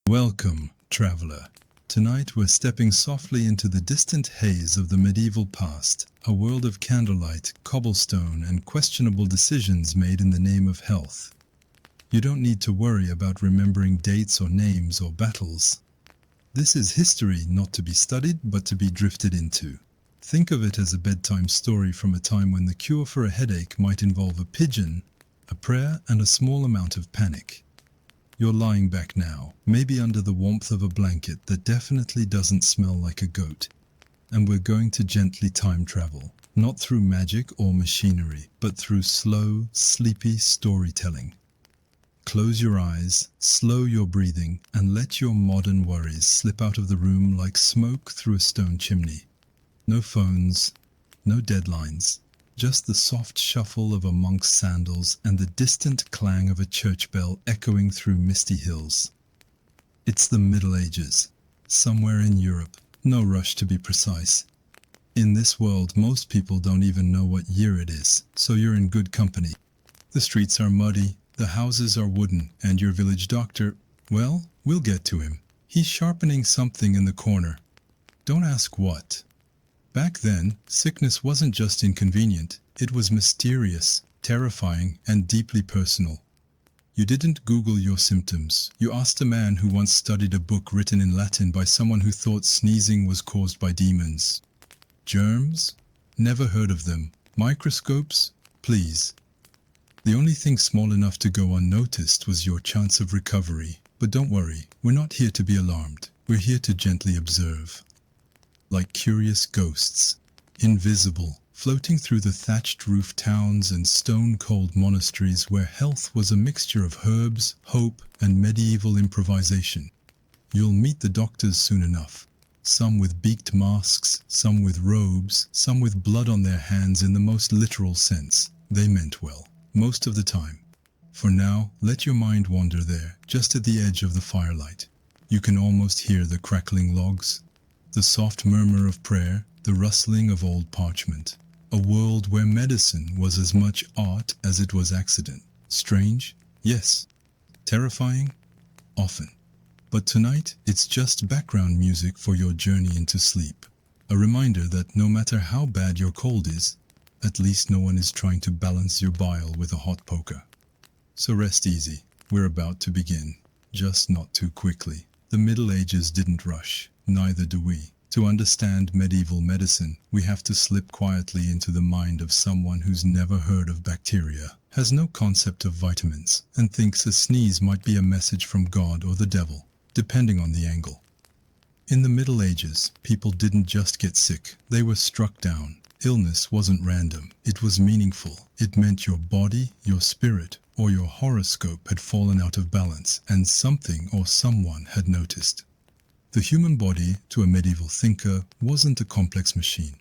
Welcome, traveler. Tonight we're stepping softly into the distant haze of the medieval past, a world of candlelight, cobblestone, and questionable decisions made in the name of health. You don't need to worry about remembering dates or names or battles. This is history not to be studied but to be drifted into. Think of it as a bedtime story from a time when the cure for a headache might involve a pigeon, a prayer, and a small amount of panic. You're lying back now, maybe under the warmth of a blanket that definitely doesn't smell like a goat. And we're going to gently time travel, not through magic or machinery, but through slow, sleepy storytelling. Close your eyes, slow your breathing, and let your modern worries slip out of the room like smoke through a stone chimney. No phones, no deadlines. Just the soft shuffle of a monk's sandals and the distant clang of a church bell echoing through misty hills. It's the Middle Ages, somewhere in Europe, no rush to be precise. In this world, most people don't even know what year it is, so you're in good company. The streets are muddy, the houses are wooden, and your village doctor, well, we'll get to him. He's sharpening something in the corner. Don't ask what. Back then, sickness wasn't just inconvenient, it was mysterious, terrifying, and deeply personal. You didn't Google your symptoms. You asked a man who once studied a book written in Latin by someone who thought sneezing was caused by demons. Germs? Never heard of them. Microscopes? Please. The only thing small enough to go unnoticed was your chance of recovery. But don't worry, we're not here to be alarmed. We're here to gently observe. Like curious ghosts, invisible, floating through the thatched roof towns and stone-cold monasteries where health was a mixture of herbs, hope, and medieval improvisation. You'll meet the doctors soon enough. Some with beaked masks, some with robes, some with blood on their hands in the most literal sense. They meant well, most of the time. For now, let your mind wander there, just at the edge of the firelight. You can almost hear the crackling logs, the soft murmur of prayer, the rustling of old parchment. A world where medicine was as much art as it was accident. Strange? Yes. Terrifying? Often. But tonight, it's just background music for your journey into sleep. A reminder that no matter how bad your cold is, at least no one is trying to balance your bile with a hot poker. So rest easy. We're about to begin. Just not too quickly. The Middle Ages didn't rush. Neither do we. To understand medieval medicine, we have to slip quietly into the mind of someone who's never heard of bacteria, has no concept of vitamins, and thinks a sneeze might be a message from God or the devil, depending on the angle. In the Middle Ages, people didn't just get sick, they were struck down. Illness wasn't random, it was meaningful. It meant your body, your spirit, or your horoscope had fallen out of balance, and something or someone had noticed. The human body, to a medieval thinker, wasn't a complex machine.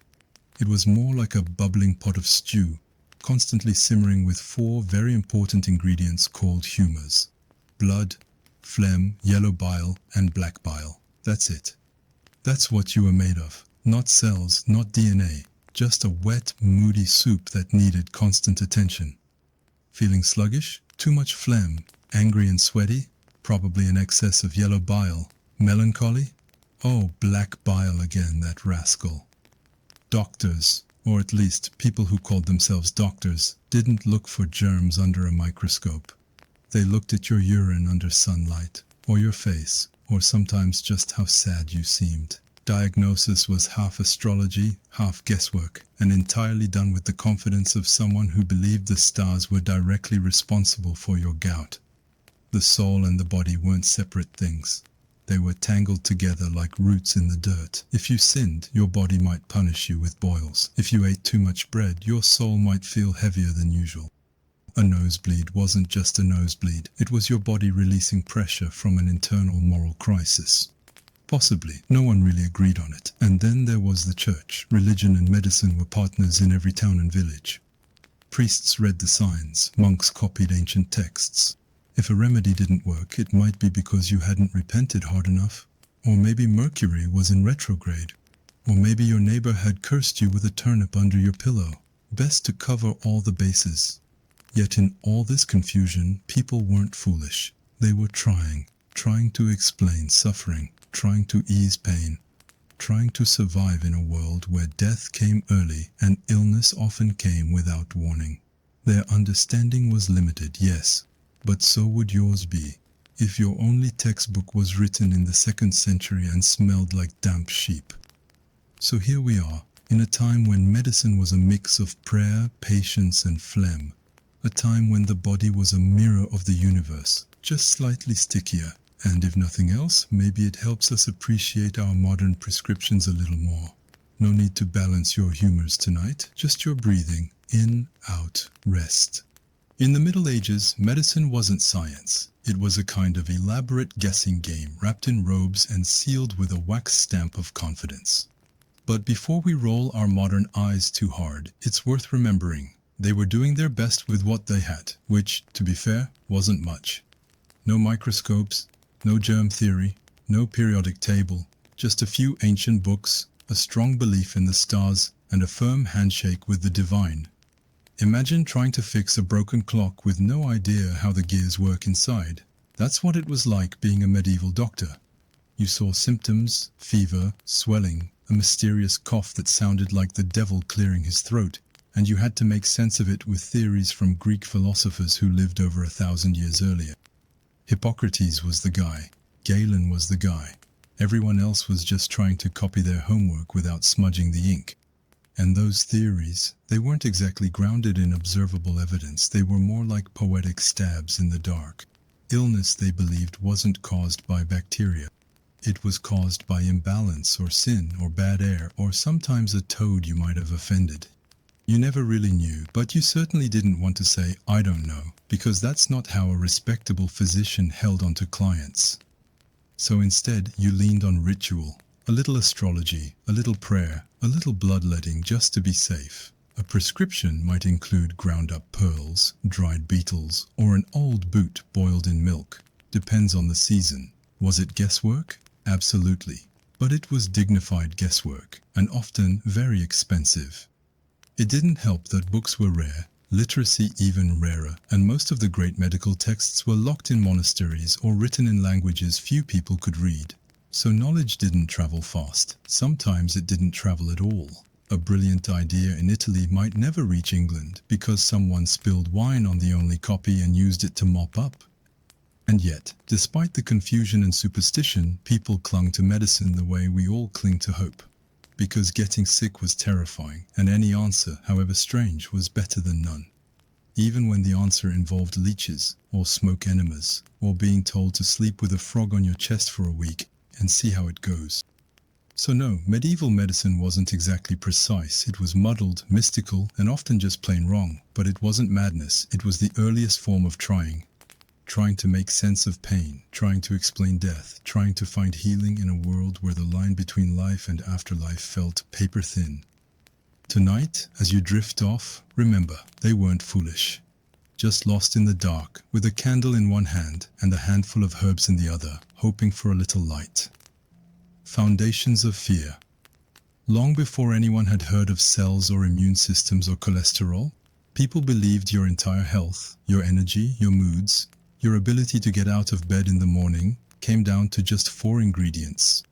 It was more like a bubbling pot of stew, constantly simmering with four very important ingredients called humors: blood, phlegm, yellow bile, and black bile. That's it. That's what you were made of. Not cells, not DNA, just a wet, moody soup that needed constant attention. Feeling sluggish? Too much phlegm. Angry and sweaty? Probably an excess of yellow bile. Melancholy? Oh, black bile again, that rascal. Doctors, or at least people who called themselves doctors, didn't look for germs under a microscope. They looked at your urine under sunlight, or your face, or sometimes just how sad you seemed. Diagnosis was half astrology, half guesswork, and entirely done with the confidence of someone who believed the stars were directly responsible for your gout. The soul and the body weren't separate things. They were tangled together like roots in the dirt. If you sinned, your body might punish you with boils. If you ate too much bread, your soul might feel heavier than usual. A nosebleed wasn't just a nosebleed. It was your body releasing pressure from an internal moral crisis. Possibly, no one really agreed on it. And then there was the church. Religion and medicine were partners in every town and village. Priests read the signs. Monks copied ancient texts. If a remedy didn't work, it might be because you hadn't repented hard enough. Or maybe Mercury was in retrograde. Or maybe your neighbor had cursed you with a turnip under your pillow. Best to cover all the bases. Yet in all this confusion, people weren't foolish. They were trying trying to explain suffering, trying to ease pain, trying to survive in a world where death came early and illness often came without warning. Their understanding was limited, yes, but so would yours be if your only textbook was written in the 2nd century and smelled like damp sheep. So here we are, in a time when medicine was a mix of prayer, patience and phlegm, a time when the body was a mirror of the universe, just slightly stickier, and if nothing else, maybe it helps us appreciate our modern prescriptions a little more. No need to balance your humors tonight, just your breathing, in, out, rest. In the Middle Ages, medicine wasn't science. It was a kind of elaborate guessing game wrapped in robes and sealed with a wax stamp of confidence. But before we roll our modern eyes too hard, it's worth remembering they were doing their best with what they had, which, to be fair, wasn't much. No microscopes, no germ theory, no periodic table, just a few ancient books, a strong belief in the stars, and a firm handshake with the divine. Imagine trying to fix a broken clock with no idea how the gears work inside. That's what it was like being a medieval doctor. You saw symptoms, fever, swelling, a mysterious cough that sounded like the devil clearing his throat, and you had to make sense of it with theories from Greek philosophers who lived over 1,000 years earlier. Hippocrates was the guy. Galen was the guy. Everyone else was just trying to copy their homework without smudging the ink. And those theories, they weren't exactly grounded in observable evidence. They were more like poetic stabs in the dark. Illness, they believed, wasn't caused by bacteria. It was caused by imbalance or sin or bad air or sometimes a toad you might have offended. You never really knew, but you certainly didn't want to say, "I don't know," because that's not how a respectable physician held onto clients. So instead, you leaned on ritual, a little astrology, a little prayer, a little bloodletting just to be safe. A prescription might include ground-up pearls, dried beetles, or an old boot boiled in milk. Depends on the season. Was it guesswork? Absolutely. But it was dignified guesswork, and often very expensive. It didn't help that books were rare, literacy even rarer, and most of the great medical texts were locked in monasteries or written in languages few people could read. So knowledge didn't travel fast. Sometimes it didn't travel at all. A brilliant idea in Italy might never reach England because someone spilled wine on the only copy and used it to mop up. And yet, despite the confusion and superstition, people clung to medicine the way we all cling to hope. Because getting sick was terrifying, and any answer, however strange, was better than none. Even when the answer involved leeches, or smoke enemas, or being told to sleep with a frog on your chest for a week and see how it goes. So no, medieval medicine wasn't exactly precise. It was muddled, mystical, and often just plain wrong. But it wasn't madness. It was the earliest form of trying to make sense of pain, trying to explain death, trying to find healing in a world where the line between life and afterlife felt paper thin. Tonight, as you drift off, remember, they weren't foolish. Just lost in the dark, with a candle in one hand and a handful of herbs in the other, hoping for a little light. Foundations of fear. Long before anyone had heard of cells or immune systems or cholesterol, people believed your entire health, your energy, your moods, your ability to get out of bed in the morning came down to just 4 ingredients: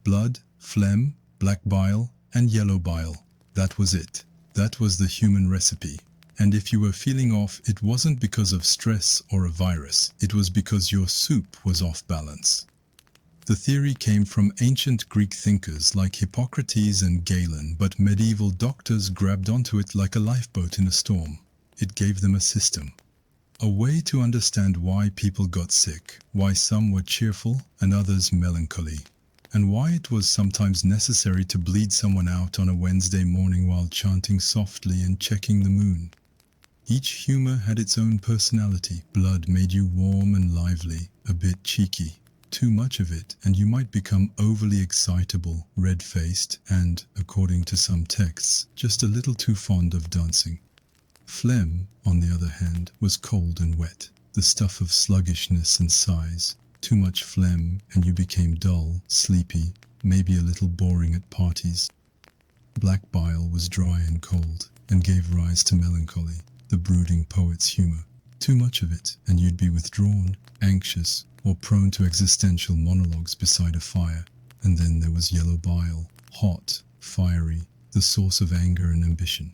blood, phlegm, black bile, and yellow bile. That was it. That was the human recipe. And if you were feeling off, it wasn't because of stress or a virus. It was because your soup was off balance. The theory came from ancient Greek thinkers like Hippocrates and Galen, but medieval doctors grabbed onto it like a lifeboat in a storm. It gave them a system. A way to understand why people got sick, why some were cheerful and others melancholy, and why it was sometimes necessary to bleed someone out on a Wednesday morning while chanting softly and checking the moon. Each humor had its own personality. Blood made you warm and lively, a bit cheeky. Too much of it, and you might become overly excitable, red-faced, and, according to some texts, just a little too fond of dancing. Phlegm, on the other hand, was cold and wet, the stuff of sluggishness and sighs. Too much phlegm, and you became dull, sleepy, maybe a little boring at parties. Black bile was dry and cold, and gave rise to melancholy, the brooding poet's humor. Too much of it, and you'd be withdrawn, anxious, or prone to existential monologues beside a fire. And then there was yellow bile, hot, fiery, the source of anger and ambition.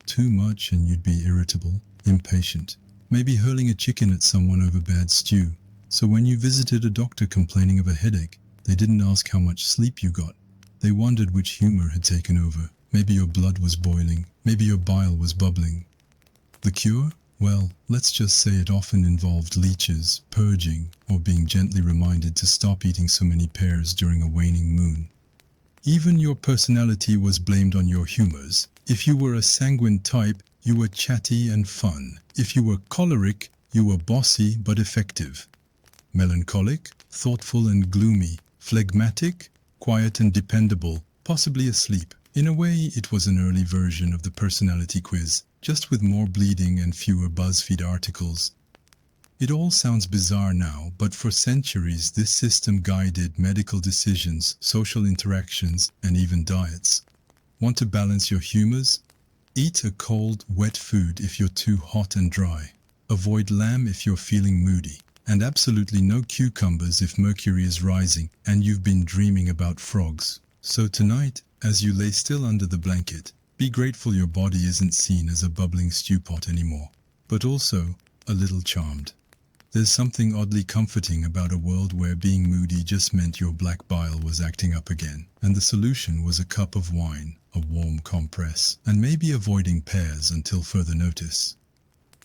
Too much and you'd be irritable, impatient, maybe hurling a chicken at someone over bad stew. So when you visited a doctor complaining of a headache, they didn't ask how much sleep you got. They wondered which humor had taken over. Maybe your blood was boiling, maybe your bile was bubbling. The cure? Well, let's just say it often involved leeches, purging, or being gently reminded to stop eating so many pears during a waning moon. Even your personality was blamed on your humors. If you were a sanguine type, you were chatty and fun. If you were choleric, you were bossy but effective. Melancholic, thoughtful and gloomy. Phlegmatic, quiet and dependable, possibly asleep. In a way, it was an early version of the personality quiz, just with more bleeding and fewer BuzzFeed articles. It all sounds bizarre now, but for centuries this system guided medical decisions, social interactions, and even diets. Want to balance your humors? Eat a cold, wet food if you're too hot and dry. Avoid lamb if you're feeling moody. And absolutely no cucumbers if mercury is rising and you've been dreaming about frogs. So tonight, as you lay still under the blanket, be grateful your body isn't seen as a bubbling stew pot anymore, but also a little charmed. There's something oddly comforting about a world where being moody just meant your black bile was acting up again, and the solution was a cup of wine, a warm compress, and maybe avoiding pears until further notice.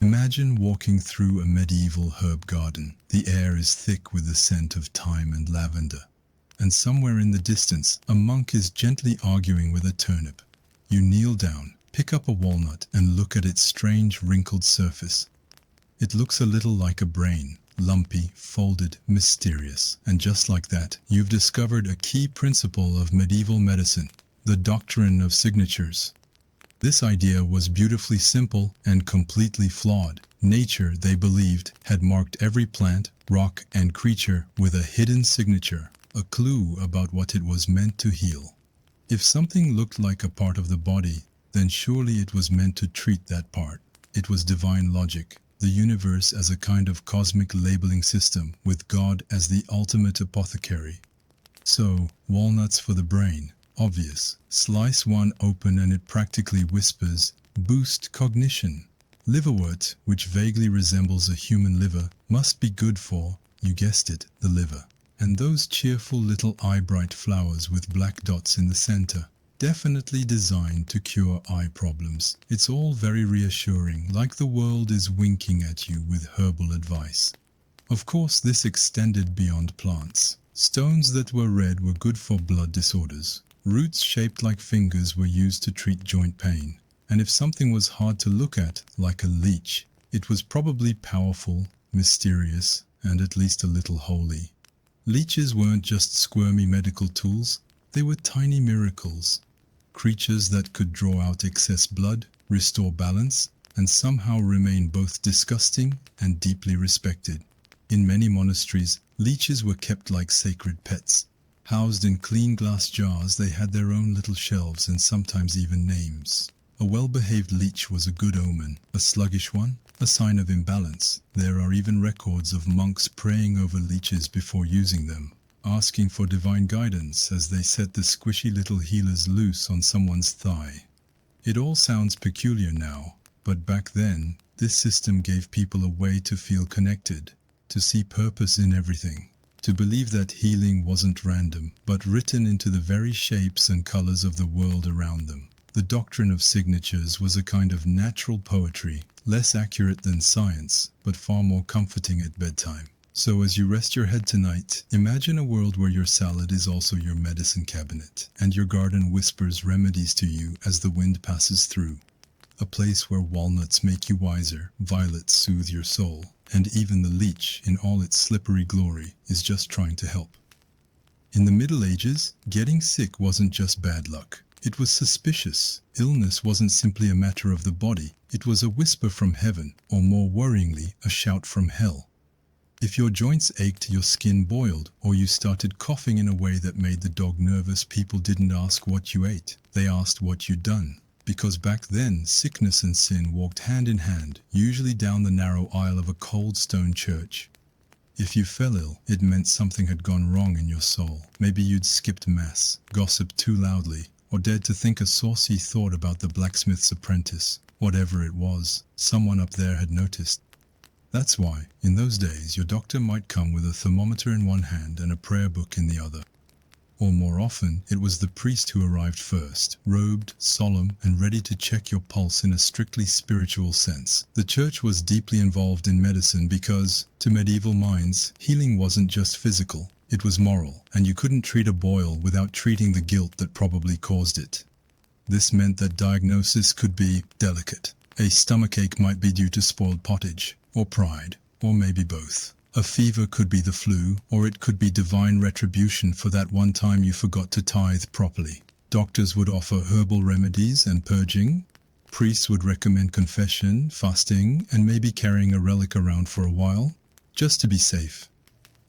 Imagine walking through a medieval herb garden. The air is thick with the scent of thyme and lavender. And somewhere in the distance, a monk is gently arguing with a turnip. You kneel down, pick up a walnut, and look at its strange wrinkled surface. It looks a little like a brain, lumpy, folded, mysterious. And just like that, you've discovered a key principle of medieval medicine, the doctrine of signatures. This idea was beautifully simple and completely flawed. Nature, they believed, had marked every plant, rock, and creature with a hidden signature, a clue about what it was meant to heal. If something looked like a part of the body, then surely it was meant to treat that part. It was divine logic, the universe as a kind of cosmic labeling system, with God as the ultimate apothecary. So, walnuts for the brain. Obvious. Slice one open and it practically whispers, boost cognition. Liverwort, which vaguely resembles a human liver, must be good for, you guessed it, the liver. And those cheerful little eye-bright flowers with black dots in the center, definitely designed to cure eye problems. It's all very reassuring, like the world is winking at you with herbal advice. Of course, this extended beyond plants. Stones that were red were good for blood disorders. Roots shaped like fingers were used to treat joint pain. And if something was hard to look at, like a leech, it was probably powerful, mysterious, and at least a little holy. Leeches weren't just squirmy medical tools, they were tiny miracles. Creatures that could draw out excess blood, restore balance, and somehow remain both disgusting and deeply respected. In many monasteries, leeches were kept like sacred pets. Housed in clean glass jars, they had their own little shelves and sometimes even names. A well-behaved leech was a good omen, a sluggish one, a sign of imbalance. There are even records of monks praying over leeches before using them, asking for divine guidance as they set the squishy little healers loose on someone's thigh. It all sounds peculiar now, but back then, this system gave people a way to feel connected, to see purpose in everything. To believe that healing wasn't random, but written into the very shapes and colors of the world around them. The doctrine of signatures was a kind of natural poetry, less accurate than science, but far more comforting at bedtime. So as you rest your head tonight, imagine a world where your salad is also your medicine cabinet, and your garden whispers remedies to you as the wind passes through. A place where walnuts make you wiser, violets soothe your soul, and even the leech, in all its slippery glory, is just trying to help. In the Middle Ages, getting sick wasn't just bad luck. It was suspicious. Illness wasn't simply a matter of the body. It was a whisper from heaven, or more worryingly, a shout from hell. If your joints ached, your skin boiled, or you started coughing in a way that made the dog nervous, people didn't ask what you ate. They asked what you'd done. Because back then, sickness and sin walked hand in hand, usually down the narrow aisle of a cold stone church. If you fell ill, it meant something had gone wrong in your soul. Maybe you'd skipped mass, gossiped too loudly, or dared to think a saucy thought about the blacksmith's apprentice. Whatever it was, someone up there had noticed. That's why, in those days, your doctor might come with a thermometer in one hand and a prayer book in the other. Or more often, it was the priest who arrived first, robed, solemn, and ready to check your pulse in a strictly spiritual sense. The church was deeply involved in medicine because, to medieval minds, healing wasn't just physical, it was moral, and you couldn't treat a boil without treating the guilt that probably caused it. This meant that diagnosis could be delicate. A stomachache might be due to spoiled pottage, or pride, or maybe both. A fever could be the flu, or it could be divine retribution for that one time you forgot to tithe properly. Doctors would offer herbal remedies and purging. Priests would recommend confession, fasting, and maybe carrying a relic around for a while, just to be safe.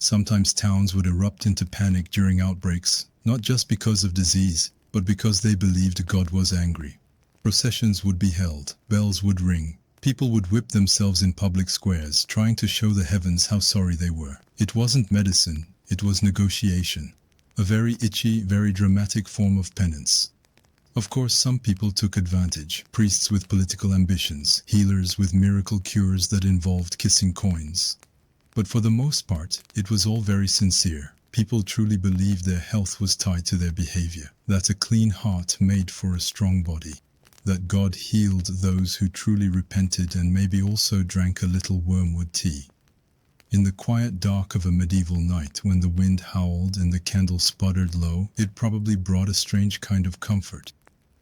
Sometimes towns would erupt into panic during outbreaks, not just because of disease, but because they believed God was angry. Processions would be held, bells would ring. People would whip themselves in public squares, trying to show the heavens how sorry they were. It wasn't medicine, it was negotiation. A very itchy, very dramatic form of penance. Of course, some people took advantage. Priests with political ambitions, healers with miracle cures that involved kissing coins. But for the most part, it was all very sincere. People truly believed their health was tied to their behavior, that a clean heart made for a strong body. That God healed those who truly repented and maybe also drank a little wormwood tea. In the quiet dark of a medieval night, when the wind howled and the candle sputtered low, it probably brought a strange kind of comfort.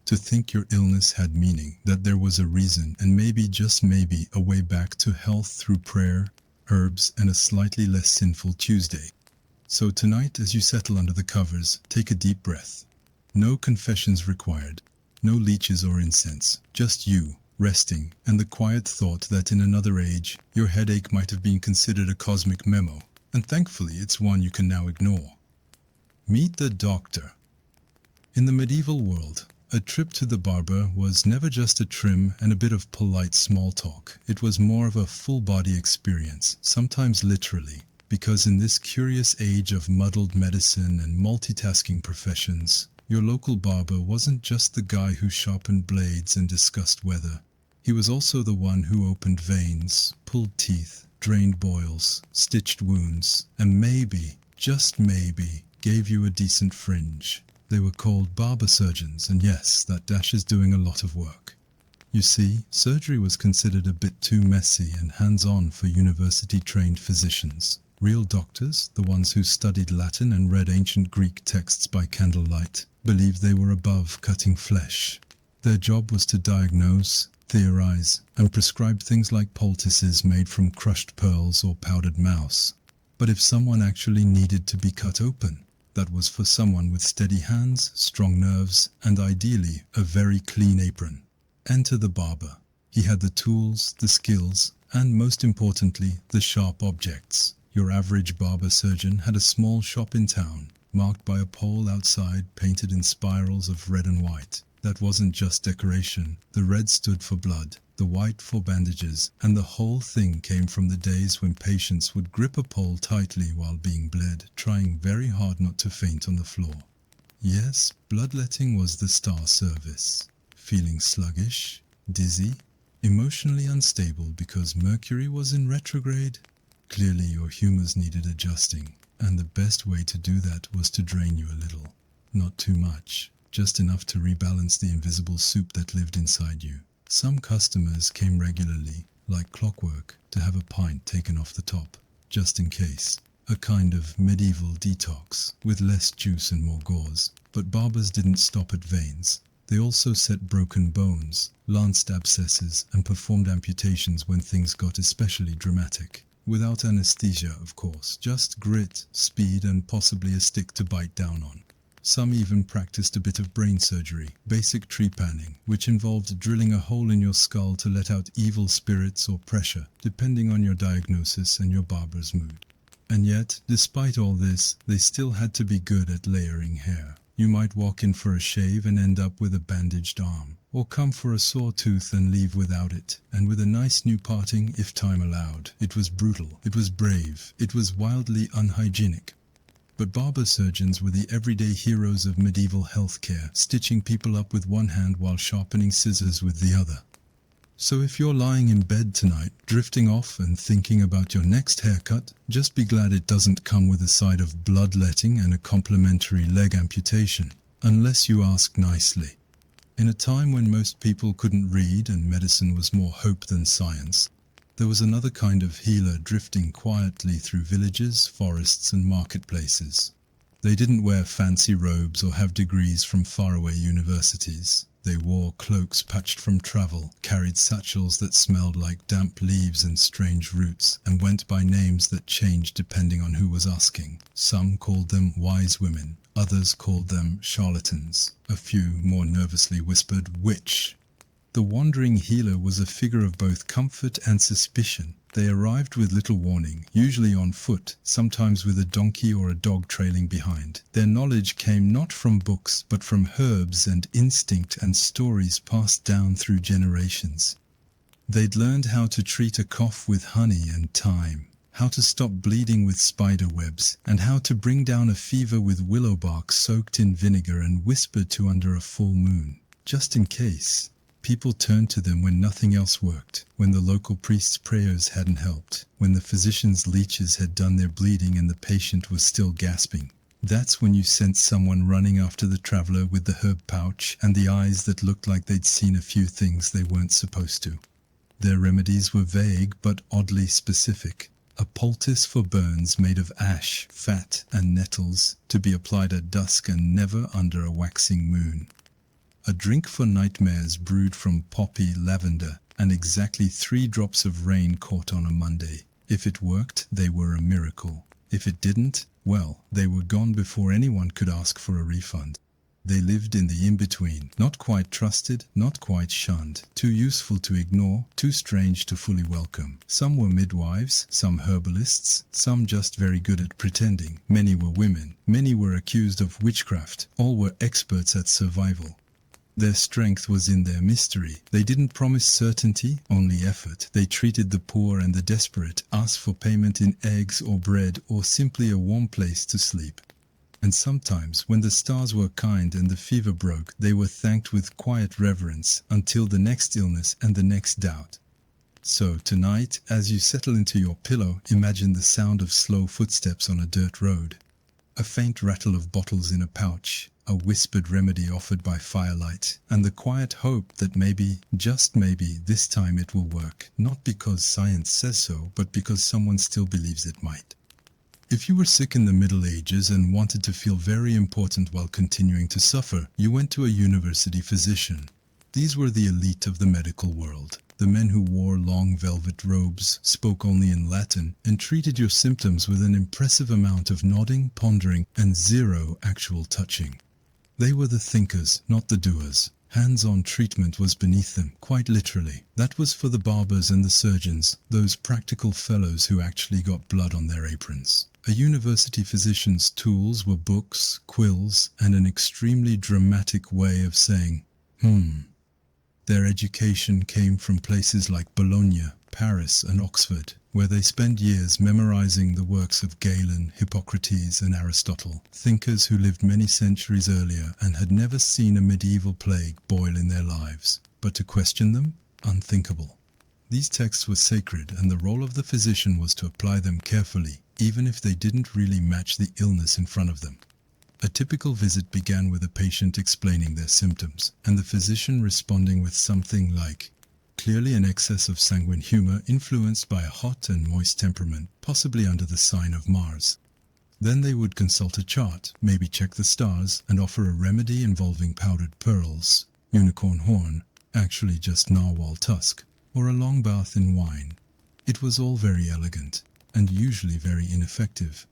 To think your illness had meaning, that there was a reason, and maybe, just maybe, a way back to health through prayer, herbs, and a slightly less sinful Tuesday. So tonight, as you settle under the covers, take a deep breath. No confessions required. No leeches or incense, just you, resting, and the quiet thought that in another age, your headache might have been considered a cosmic memo, and thankfully it's one you can now ignore. Meet the doctor. In the medieval world, a trip to the barber was never just a trim and a bit of polite small talk. It was more of a full-body experience, sometimes literally, because in this curious age of muddled medicine and multitasking professions, your local barber wasn't just the guy who sharpened blades and discussed weather. He was also the one who opened veins, pulled teeth, drained boils, stitched wounds, and maybe, just maybe, gave you a decent fringe. They were called barber surgeons, and yes, that dash is doing a lot of work. You see, surgery was considered a bit too messy and hands-on for university-trained physicians. Real doctors, the ones who studied Latin and read ancient Greek texts by candlelight, believed they were above cutting flesh. Their job was to diagnose, theorize, and prescribe things like poultices made from crushed pearls or powdered mouse. But if someone actually needed to be cut open, that was for someone with steady hands, strong nerves, and ideally a very clean apron. Enter the barber. He had the tools, the skills, and most importantly, the sharp objects. Your average barber surgeon had a small shop in town, marked by a pole outside painted in spirals of red and white. That wasn't just decoration. The red stood for blood, the white for bandages, and the whole thing came from the days when patients would grip a pole tightly while being bled, trying very hard not to faint on the floor. Yes, bloodletting was the star service. Feeling sluggish, dizzy, emotionally unstable because Mercury was in retrograde? Clearly your humors needed adjusting, and the best way to do that was to drain you a little. Not too much, just enough to rebalance the invisible soup that lived inside you. Some customers came regularly, like clockwork, to have a pint taken off the top, just in case. A kind of medieval detox, with less juice and more gauze. But barbers didn't stop at veins. They also set broken bones, lanced abscesses, and performed amputations when things got especially dramatic. Without anesthesia, of course, just grit, speed, and possibly a stick to bite down on. Some even practiced a bit of brain surgery, basic trepanning, which involved drilling a hole in your skull to let out evil spirits or pressure, depending on your diagnosis and your barber's mood. And yet, despite all this, they still had to be good at layering hair. You might walk in for a shave and end up with a bandaged arm, or come for a sore tooth and leave without it, and with a nice new parting if time allowed. It was brutal, it was brave, it was wildly unhygienic. But barber surgeons were the everyday heroes of medieval healthcare, stitching people up with one hand while sharpening scissors with the other. So if you're lying in bed tonight, drifting off and thinking about your next haircut, just be glad it doesn't come with a side of bloodletting and a complimentary leg amputation, unless you ask nicely. In a time when most people couldn't read and medicine was more hope than science, there was another kind of healer drifting quietly through villages, forests and marketplaces. They didn't wear fancy robes or have degrees from faraway universities. They wore cloaks patched from travel, carried satchels that smelled like damp leaves and strange roots, and went by names that changed depending on who was asking. Some called them wise women, others called them charlatans. A few more nervously whispered witch. The wandering healer was a figure of both comfort and suspicion. They arrived with little warning, usually on foot, sometimes with a donkey or a dog trailing behind. Their knowledge came not from books, but from herbs and instinct and stories passed down through generations. They'd learned how to treat a cough with honey and thyme, how to stop bleeding with spider webs, and how to bring down a fever with willow bark soaked in vinegar and whispered to under a full moon, just in case. People turned to them when nothing else worked, when the local priest's prayers hadn't helped, when the physician's leeches had done their bleeding and the patient was still gasping. That's when you sent someone running after the traveler with the herb pouch and the eyes that looked like they'd seen a few things they weren't supposed to. Their remedies were vague but oddly specific. A poultice for burns made of ash, fat and nettles, to be applied at dusk and never under a waxing moon. A drink for nightmares brewed from poppy, lavender, and exactly 3 drops of rain caught on a Monday. If it worked, they were a miracle. If it didn't, well, they were gone before anyone could ask for a refund. They lived in the in-between, not quite trusted, not quite shunned, too useful to ignore, too strange to fully welcome. Some were midwives, some herbalists, some just very good at pretending. Many were women, many were accused of witchcraft, all were experts at survival. Their strength was in their mystery. They didn't promise certainty, only effort. They treated the poor and the desperate, asked for payment in eggs or bread or simply a warm place to sleep. And sometimes, when the stars were kind and the fever broke, they were thanked with quiet reverence until the next illness and the next doubt. So tonight, as you settle into your pillow, imagine the sound of slow footsteps on a dirt road. A faint rattle of bottles in a pouch, a whispered remedy offered by firelight, and the quiet hope that maybe, just maybe, this time it will work, not because science says so, but because someone still believes it might. If you were sick in the Middle Ages and wanted to feel very important while continuing to suffer, you went to a university physician. These were the elite of the medical world. The men who wore long velvet robes, spoke only in Latin, and treated your symptoms with an impressive amount of nodding, pondering, and zero actual touching. They were the thinkers, not the doers. Hands-on treatment was beneath them, quite literally. That was for the barbers and the surgeons, those practical fellows who actually got blood on their aprons. A university physician's tools were books, quills, and an extremely dramatic way of saying, Their education came from places like Bologna, Paris, and Oxford, where they spent years memorizing the works of Galen, Hippocrates, and Aristotle, thinkers who lived many centuries earlier and had never seen a medieval plague boil in their lives. But to question them? Unthinkable. These texts were sacred, and the role of the physician was to apply them carefully, even if they didn't really match the illness in front of them. A typical visit began with a patient explaining their symptoms, and the physician responding with something like, clearly an excess of sanguine humor influenced by a hot and moist temperament, possibly under the sign of Mars. Then they would consult a chart, maybe check the stars, and offer a remedy involving powdered pearls, unicorn horn, actually just narwhal tusk, or a long bath in wine. It was all very elegant, and usually very ineffective.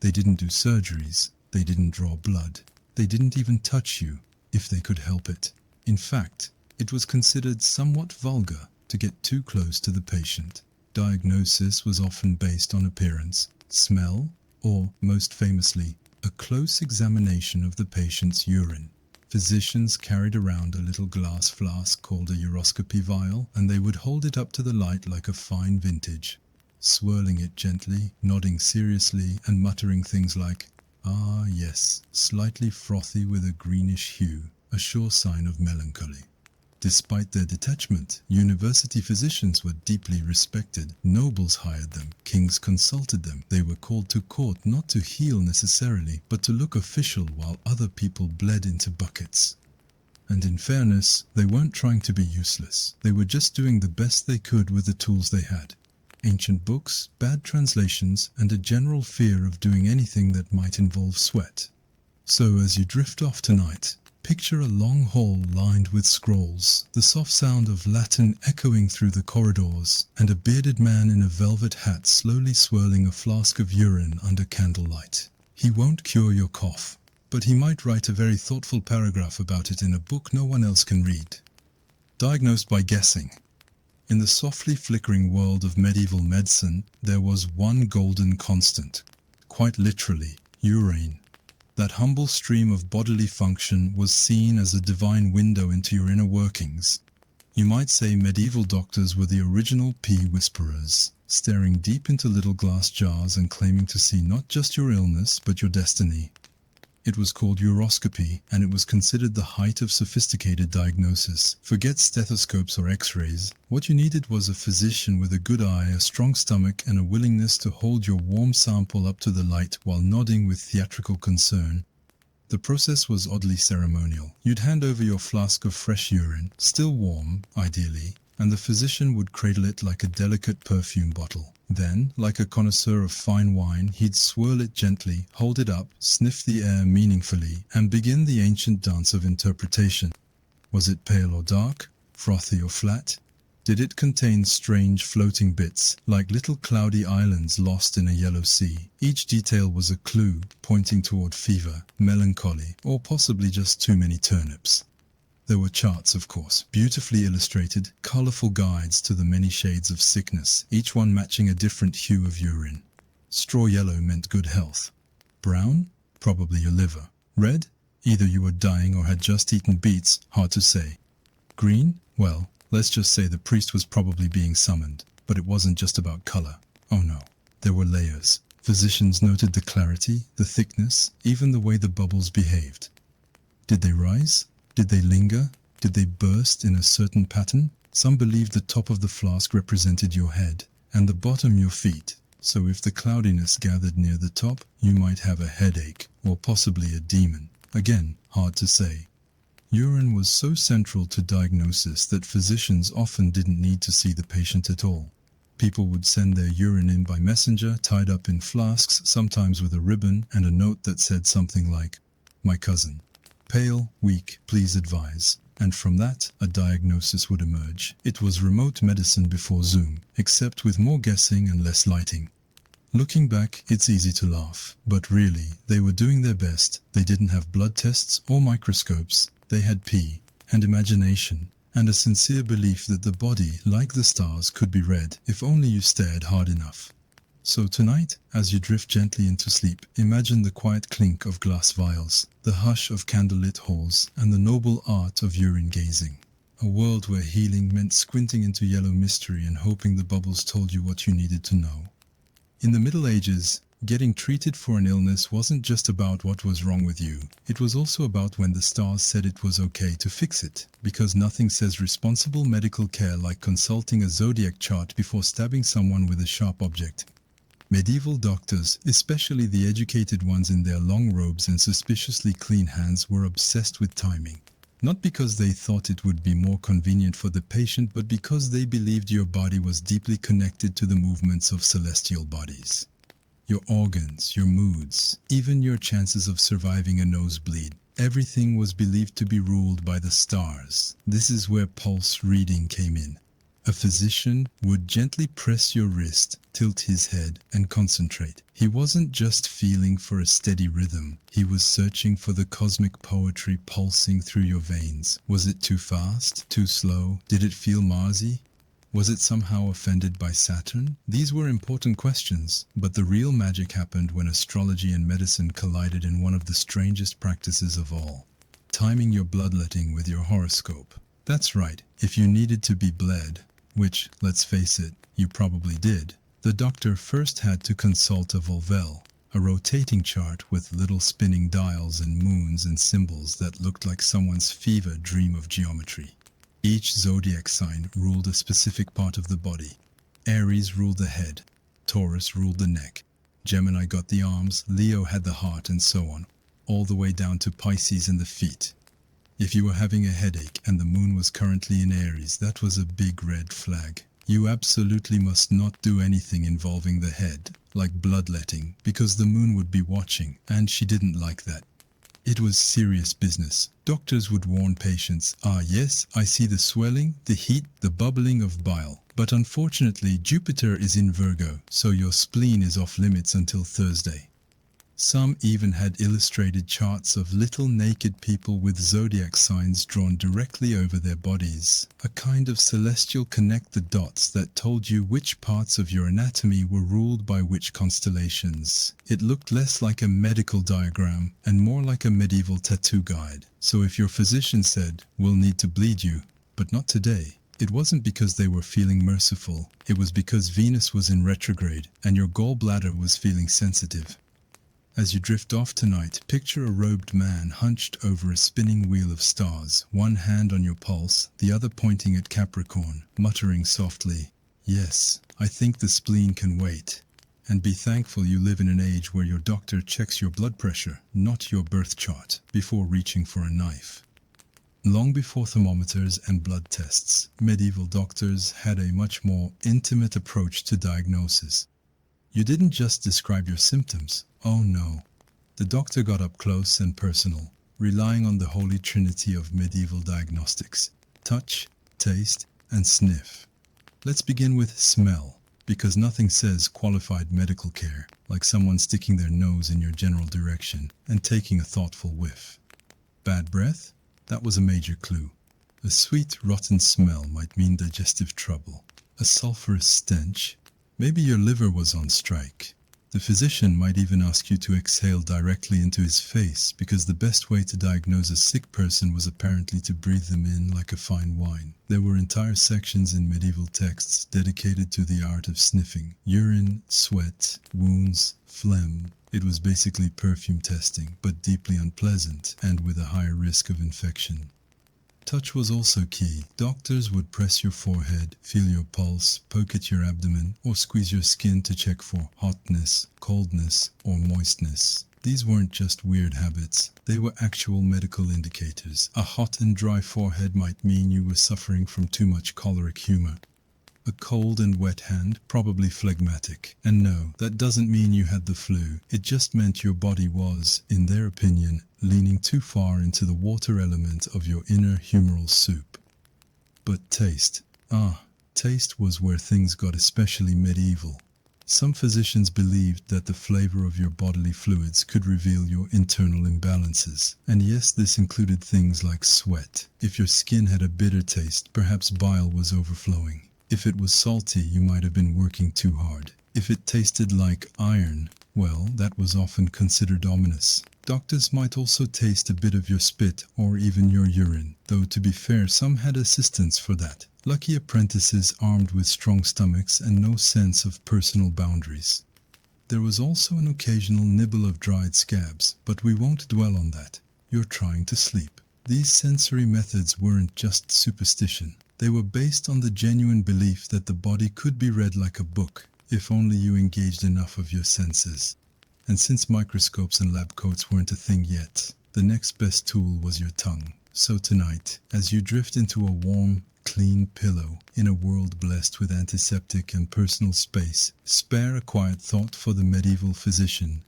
They didn't do surgeries. They didn't draw blood. They didn't even touch you, if they could help it. In fact, it was considered somewhat vulgar to get too close to the patient. Diagnosis was often based on appearance, smell, or, most famously, a close examination of the patient's urine. Physicians carried around a little glass flask called a uroscopy vial, and they would hold it up to the light like a fine vintage, swirling it gently, nodding seriously, and muttering things like, "Ah, yes, slightly frothy with a greenish hue, a sure sign of melancholy." Despite their detachment, university physicians were deeply respected. Nobles hired them, kings consulted them. They were called to court not to heal necessarily, but to look official while other people bled into buckets. And in fairness, they weren't trying to be useless. They were just doing the best they could with the tools they had. Ancient books, bad translations, and a general fear of doing anything that might involve sweat. So as you drift off tonight, picture a long hall lined with scrolls, the soft sound of Latin echoing through the corridors, and a bearded man in a velvet hat slowly swirling a flask of urine under candlelight. He won't cure your cough, but he might write a very thoughtful paragraph about it in a book no one else can read. Diagnosed by guessing. In the softly flickering world of medieval medicine, there was one golden constant. Quite literally, urine. That humble stream of bodily function was seen as a divine window into your inner workings. You might say medieval doctors were the original pea whisperers, staring deep into little glass jars and claiming to see not just your illness but your destiny. It was called uroscopy, and it was considered the height of sophisticated diagnosis. Forget stethoscopes or x-rays. What you needed was a physician with a good eye, a strong stomach, and a willingness to hold your warm sample up to the light while nodding with theatrical concern. The process was oddly ceremonial. You'd hand over your flask of fresh urine, still warm, ideally, and the physician would cradle it like a delicate perfume bottle. Then, like a connoisseur of fine wine, he'd swirl it gently, hold it up, sniff the air meaningfully, and begin the ancient dance of interpretation. Was it pale or dark? Frothy or flat? Did it contain strange floating bits, like little cloudy islands lost in a yellow sea? Each detail was a clue, pointing toward fever, melancholy, or possibly just too many turnips. There were charts, of course, beautifully illustrated, colorful guides to the many shades of sickness, each one matching a different hue of urine. Straw yellow meant good health. Brown? Probably your liver. Red? Either you were dying or had just eaten beets, hard to say. Green? Well, let's just say the priest was probably being summoned. But it wasn't just about color. Oh no, there were layers. Physicians noted the clarity, the thickness, even the way the bubbles behaved. Did they rise? Did they linger? Did they burst in a certain pattern? Some believed the top of the flask represented your head, and the bottom your feet. So if the cloudiness gathered near the top, you might have a headache, or possibly a demon. Again, hard to say. Urine was so central to diagnosis that physicians often didn't need to see the patient at all. People would send their urine in by messenger, tied up in flasks, sometimes with a ribbon and a note that said something like, "My cousin. Pale, weak, please advise." And from that, a diagnosis would emerge. It was remote medicine before Zoom, except with more guessing and less lighting. Looking back, it's easy to laugh. But really, they were doing their best. They didn't have blood tests or microscopes. They had pee, and imagination, and a sincere belief that the body, like the stars, could be read if only you stared hard enough. So tonight, as you drift gently into sleep, imagine the quiet clink of glass vials, the hush of candlelit halls, and the noble art of urine gazing. A world where healing meant squinting into yellow mystery and hoping the bubbles told you what you needed to know. In the Middle Ages, getting treated for an illness wasn't just about what was wrong with you. It was also about when the stars said it was okay to fix it, because nothing says responsible medical care like consulting a zodiac chart before stabbing someone with a sharp object. Medieval doctors, especially the educated ones in their long robes and suspiciously clean hands, were obsessed with timing. Not because they thought it would be more convenient for the patient, but because they believed your body was deeply connected to the movements of celestial bodies. Your organs, your moods, even your chances of surviving a nosebleed. Everything was believed to be ruled by the stars. This is where pulse reading came in. A physician would gently press your wrist, tilt his head, and concentrate. He wasn't just feeling for a steady rhythm. He was searching for the cosmic poetry pulsing through your veins. Was it too fast? Too slow? Did it feel Marsy? Was it somehow offended by Saturn? These were important questions, but the real magic happened when astrology and medicine collided in one of the strangest practices of all. timing your bloodletting with your horoscope. That's right, if you needed to be bled, which, let's face it, you probably did, the doctor first had to consult a volvel, a rotating chart with little spinning dials and moons and symbols that looked like someone's fever dream of geometry. Each zodiac sign ruled a specific part of the body. Aries ruled the head, Taurus ruled the neck, Gemini got the arms, Leo had the heart, and so on, all the way down to Pisces and the feet. If you were having a headache and the moon was currently in Aries, that was a big red flag. You absolutely must not do anything involving the head, like bloodletting, because the moon would be watching, and she didn't like that. It was serious business. Doctors would warn patients, yes, I see the swelling, the heat, the bubbling of bile. But unfortunately, Jupiter is in Virgo, so your spleen is off limits until Thursday. Some even had illustrated charts of little naked people with zodiac signs drawn directly over their bodies, a kind of celestial connect the dots that told you which parts of your anatomy were ruled by which constellations. It looked less like a medical diagram and more like a medieval tattoo guide. So if your physician said, "We'll need to bleed you, but not today," it wasn't because they were feeling merciful, it was because Venus was in retrograde and your gallbladder was feeling sensitive. As you drift off tonight, picture a robed man hunched over a spinning wheel of stars, one hand on your pulse, the other pointing at Capricorn, muttering softly, "Yes, I think the spleen can wait." And be thankful you live in an age where your doctor checks your blood pressure, not your birth chart, before reaching for a knife. Long before thermometers and blood tests, medieval doctors had a much more intimate approach to diagnosis. You didn't just describe your symptoms. Oh no. The doctor got up close and personal, relying on the holy trinity of medieval diagnostics: touch, taste, and sniff. Let's begin with smell, because nothing says qualified medical care like someone sticking their nose in your general direction and taking a thoughtful whiff. Bad breath? That was a major clue. A sweet, rotten smell might mean digestive trouble. A sulfurous stench? Maybe your liver was on strike. The physician might even ask you to exhale directly into his face, because the best way to diagnose a sick person was apparently to breathe them in like a fine wine. There were entire sections in medieval texts dedicated to the art of sniffing. Urine, sweat, wounds, phlegm. It was basically perfume testing, but deeply unpleasant and with a higher risk of infection. Touch was also key. Doctors would press your forehead, feel your pulse, poke at your abdomen, or squeeze your skin to check for hotness, coldness, or moistness. These weren't just weird habits, they were actual medical indicators. A hot and dry forehead might mean you were suffering from too much choleric humor. A cold and wet hand, probably phlegmatic. And no, that doesn't mean you had the flu. It just meant your body was, in their opinion, leaning too far into the water element of your inner humoral soup. But taste. Taste was where things got especially medieval. Some physicians believed that the flavor of your bodily fluids could reveal your internal imbalances. And yes, this included things like sweat. If your skin had a bitter taste, perhaps bile was overflowing. If it was salty, you might have been working too hard. If it tasted like iron, well, that was often considered ominous. Doctors might also taste a bit of your spit or even your urine, though to be fair, some had assistants for that. Lucky apprentices armed with strong stomachs and no sense of personal boundaries. There was also an occasional nibble of dried scabs, but we won't dwell on that. You're trying to sleep. These sensory methods weren't just superstition. They were based on the genuine belief that the body could be read like a book, if only you engaged enough of your senses. And since microscopes and lab coats weren't a thing yet, the next best tool was your tongue. So tonight, as you drift into a warm, clean pillow in a world blessed with antiseptic and personal space, spare a quiet thought for the medieval physician.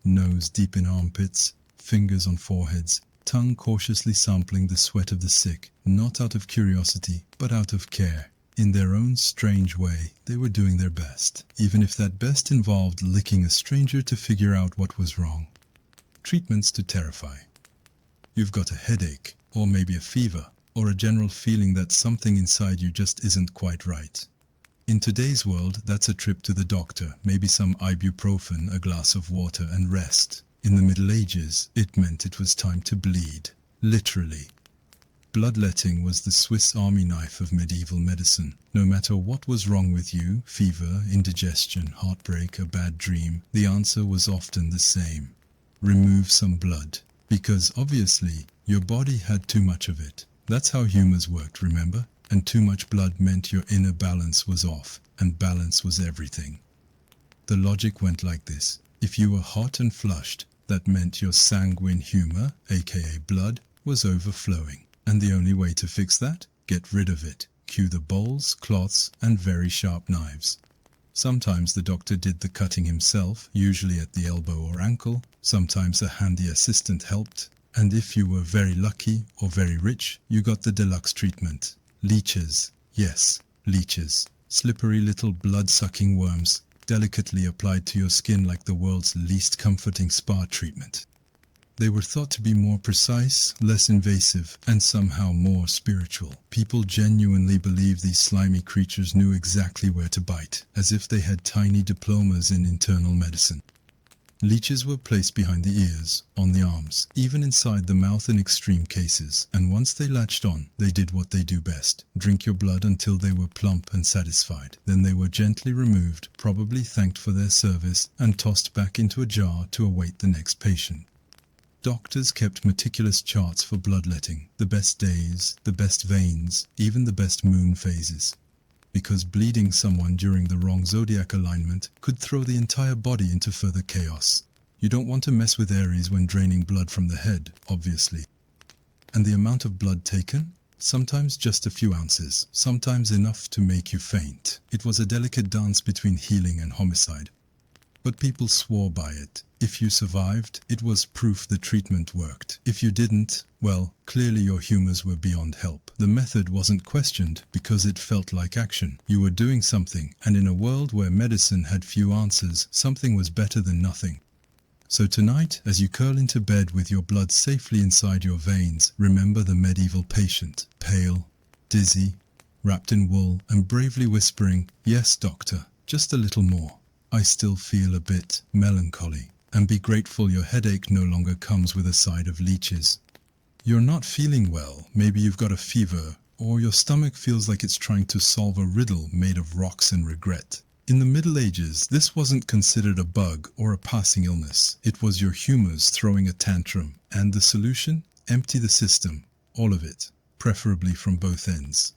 Nose deep in armpits, fingers on foreheads, tongue cautiously sampling the sweat of the sick, not out of curiosity, but out of care. In their own strange way, they were doing their best, even if that best involved licking a stranger to figure out what was wrong. Treatments to terrify. You've got a headache, or maybe a fever, or a general feeling that something inside you just isn't quite right. In today's world, that's a trip to the doctor, maybe some ibuprofen, a glass of water, and rest. In the Middle Ages, it meant it was time to bleed. Literally. Bloodletting was the Swiss Army knife of medieval medicine. No matter what was wrong with you, fever, indigestion, heartbreak, a bad dream, the answer was often the same. Remove some blood. Because obviously, your body had too much of it. That's how humors worked, remember? And too much blood meant your inner balance was off, and balance was everything. The logic went like this. If you were hot and flushed, that meant your sanguine humor, aka blood, was overflowing. And the only way to fix that? Get rid of it. Cue the bowls, cloths, and very sharp knives. Sometimes the doctor did the cutting himself, usually at the elbow or ankle. Sometimes a handy assistant helped. And if you were very lucky or very rich, you got the deluxe treatment. Leeches. Yes, leeches. Slippery little blood-sucking worms, delicately applied to your skin like the world's least comforting spa treatment. They were thought to be more precise, less invasive, and somehow more spiritual. People genuinely believed these slimy creatures knew exactly where to bite, as if they had tiny diplomas in internal medicine. Leeches were placed behind the ears, on the arms, even inside the mouth in extreme cases, and once they latched on, they did what they do best: drink your blood until they were plump and satisfied. Then they were gently removed, probably thanked for their service, and tossed back into a jar to await the next patient. Doctors kept meticulous charts for bloodletting, the best days, the best veins, even the best moon phases. Because bleeding someone during the wrong zodiac alignment could throw the entire body into further chaos. You don't want to mess with Aries when draining blood from the head, obviously. And the amount of blood taken? Sometimes just a few ounces, sometimes enough to make you faint. It was a delicate dance between healing and homicide. But people swore by it. If you survived, it was proof the treatment worked. If you didn't, well, clearly your humors were beyond help. The method wasn't questioned because it felt like action. You were doing something, and in a world where medicine had few answers, something was better than nothing. So tonight, as you curl into bed with your blood safely inside your veins, remember the medieval patient, pale, dizzy, wrapped in wool, and bravely whispering, "Yes, doctor, just a little more. I still feel a bit melancholy." And be grateful your headache no longer comes with a side of leeches. You're not feeling well, maybe you've got a fever, or your stomach feels like it's trying to solve a riddle made of rocks and regret. In the Middle Ages, this wasn't considered a bug or a passing illness. It was your humors throwing a tantrum. And the solution? Empty the system. All of it. Preferably from both ends.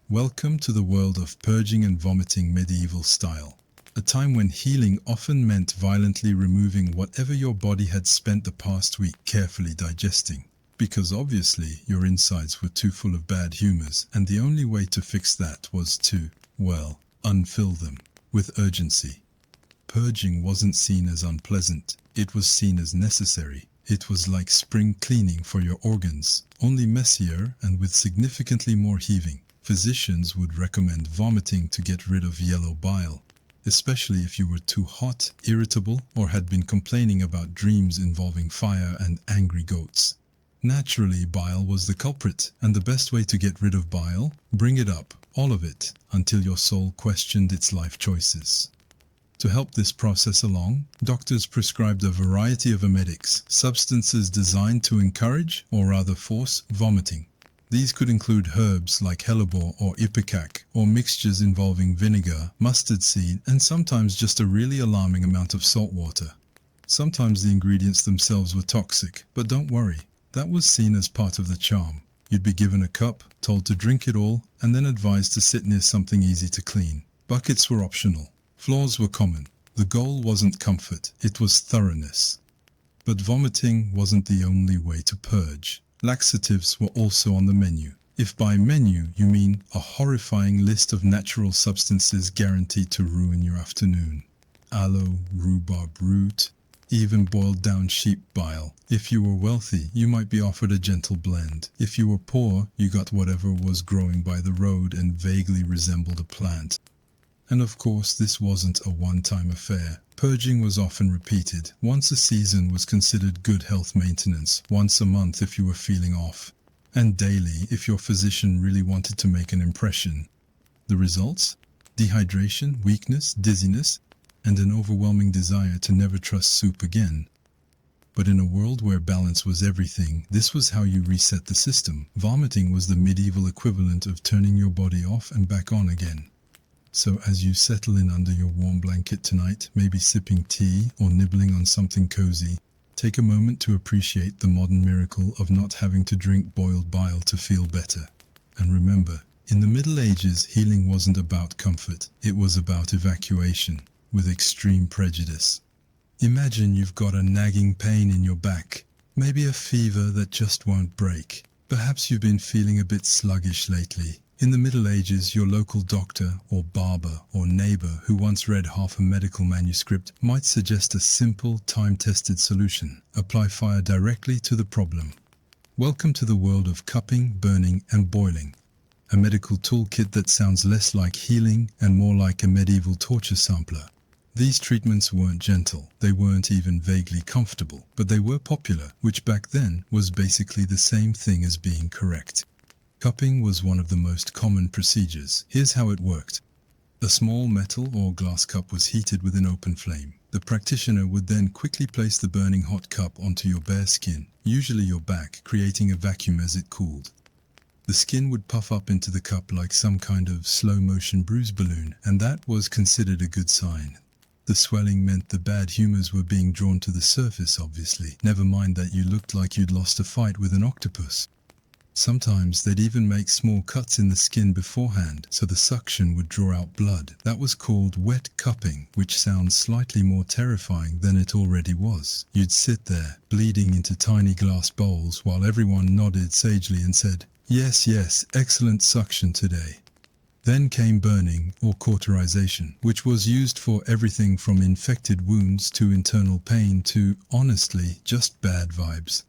Welcome to the world of purging and vomiting medieval style. A time when healing often meant violently removing whatever your body had spent the past week carefully digesting. Because obviously your insides were too full of bad humors, and the only way to fix that was to, well, unfill them with urgency. Purging wasn't seen as unpleasant, it was seen as necessary. It was like spring cleaning for your organs, only messier and with significantly more heaving. Physicians would recommend vomiting to get rid of yellow bile, especially if you were too hot, irritable, or had been complaining about dreams involving fire and angry goats. Naturally, bile was the culprit, and the best way to get rid of bile? Bring it up, all of it, until your soul questioned its life choices. To help this process along, doctors prescribed a variety of emetics, substances designed to encourage, or rather force, vomiting. These could include herbs like hellebore or ipecac, or mixtures involving vinegar, mustard seed, and sometimes just a really alarming amount of salt water. Sometimes the ingredients themselves were toxic, but don't worry, that was seen as part of the charm. You'd be given a cup, told to drink it all, and then advised to sit near something easy to clean. Buckets were optional. Floors were common. The goal wasn't comfort, it was thoroughness. But vomiting wasn't the only way to purge. Laxatives were also on the menu. If by menu you mean a horrifying list of natural substances guaranteed to ruin your afternoon. Aloe, rhubarb root, even boiled down sheep bile. If you were wealthy, you might be offered a gentle blend. If you were poor, you got whatever was growing by the road and vaguely resembled a plant. And of course, this wasn't a one-time affair. Purging was often repeated. Once a season was considered good health maintenance, once a month if you were feeling off, and daily if your physician really wanted to make an impression. The results? Dehydration, weakness, dizziness, and an overwhelming desire to never trust soup again. But in a world where balance was everything, this was how you reset the system. Vomiting was the medieval equivalent of turning your body off and back on again. So as you settle in under your warm blanket tonight, maybe sipping tea or nibbling on something cozy, take a moment to appreciate the modern miracle of not having to drink boiled bile to feel better. And remember, in the Middle Ages, healing wasn't about comfort, it was about evacuation, with extreme prejudice. Imagine you've got a nagging pain in your back, maybe a fever that just won't break. Perhaps you've been feeling a bit sluggish lately. In the Middle Ages, your local doctor or barber or neighbor who once read half a medical manuscript might suggest a simple, time-tested solution. Apply fire directly to the problem. Welcome to the world of cupping, burning, and boiling. A medical toolkit that sounds less like healing and more like a medieval torture sampler. These treatments weren't gentle, they weren't even vaguely comfortable, but they were popular, which back then was basically the same thing as being correct. Cupping was one of the most common procedures. Here's how it worked. A small metal or glass cup was heated with an open flame. The practitioner would then quickly place the burning hot cup onto your bare skin, usually your back, creating a vacuum as it cooled. The skin would puff up into the cup like some kind of slow-motion bruise balloon, and that was considered a good sign. The swelling meant the bad humors were being drawn to the surface, obviously. Never mind that you looked like you'd lost a fight with an octopus. Sometimes they'd even make small cuts in the skin beforehand, so the suction would draw out blood. That was called wet cupping, which sounds slightly more terrifying than it already was. You'd sit there, bleeding into tiny glass bowls, while everyone nodded sagely and said, "Yes, yes, excellent suction today." Then came burning, or cauterization, which was used for everything from infected wounds to internal pain to, honestly, just bad vibes.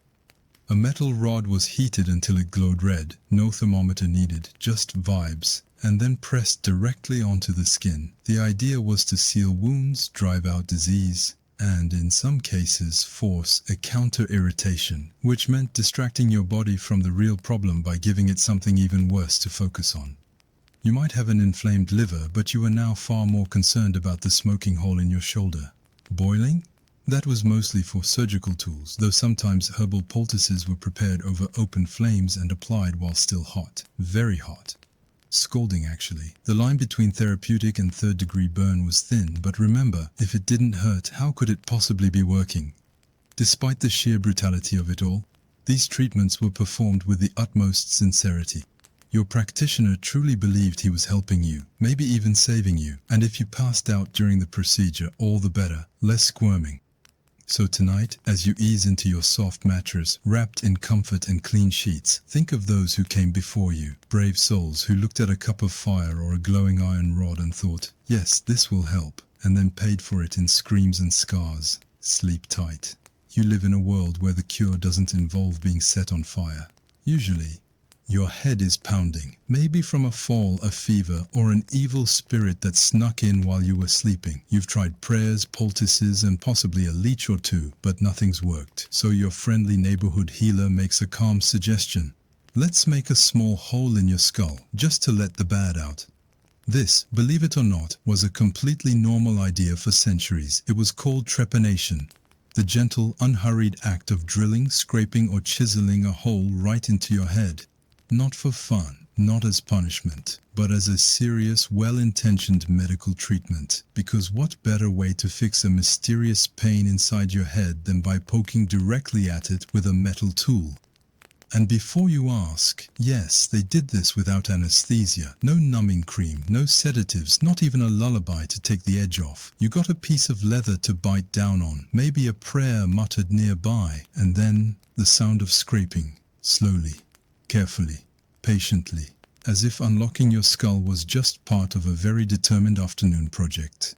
A metal rod was heated until it glowed red, no thermometer needed, just vibes, and then pressed directly onto the skin. The idea was to seal wounds, drive out disease, and in some cases force a counter-irritation, which meant distracting your body from the real problem by giving it something even worse to focus on. You might have an inflamed liver, but you were now far more concerned about the smoking hole in your shoulder. Boiling? That was mostly for surgical tools, though sometimes herbal poultices were prepared over open flames and applied while still hot. Very hot. Scalding, actually. The line between therapeutic and third-degree burn was thin, but remember, if it didn't hurt, how could it possibly be working? Despite the sheer brutality of it all, these treatments were performed with the utmost sincerity. Your practitioner truly believed he was helping you, maybe even saving you, and if you passed out during the procedure, all the better, less squirming. So tonight, as you ease into your soft mattress, wrapped in comfort and clean sheets, think of those who came before you, brave souls who looked at a cup of fire or a glowing iron rod and thought, "Yes, this will help," and then paid for it in screams and scars. Sleep tight. You live in a world where the cure doesn't involve being set on fire. Usually, your head is pounding, maybe from a fall, a fever, or an evil spirit that snuck in while you were sleeping. You've tried prayers, poultices, and possibly a leech or two, but nothing's worked. So your friendly neighborhood healer makes a calm suggestion. Let's make a small hole in your skull, just to let the bad out. This, believe it or not, was a completely normal idea for centuries. It was called trepanation. The gentle, unhurried act of drilling, scraping, or chiseling a hole right into your head. Not for fun, not as punishment, but as a serious, well-intentioned medical treatment. Because what better way to fix a mysterious pain inside your head than by poking directly at it with a metal tool? And before you ask, yes, they did this without anesthesia. No numbing cream, no sedatives, not even a lullaby to take the edge off. You got a piece of leather to bite down on, maybe a prayer muttered nearby, and then the sound of scraping, slowly. Carefully, patiently, as if unlocking your skull was just part of a very determined afternoon project.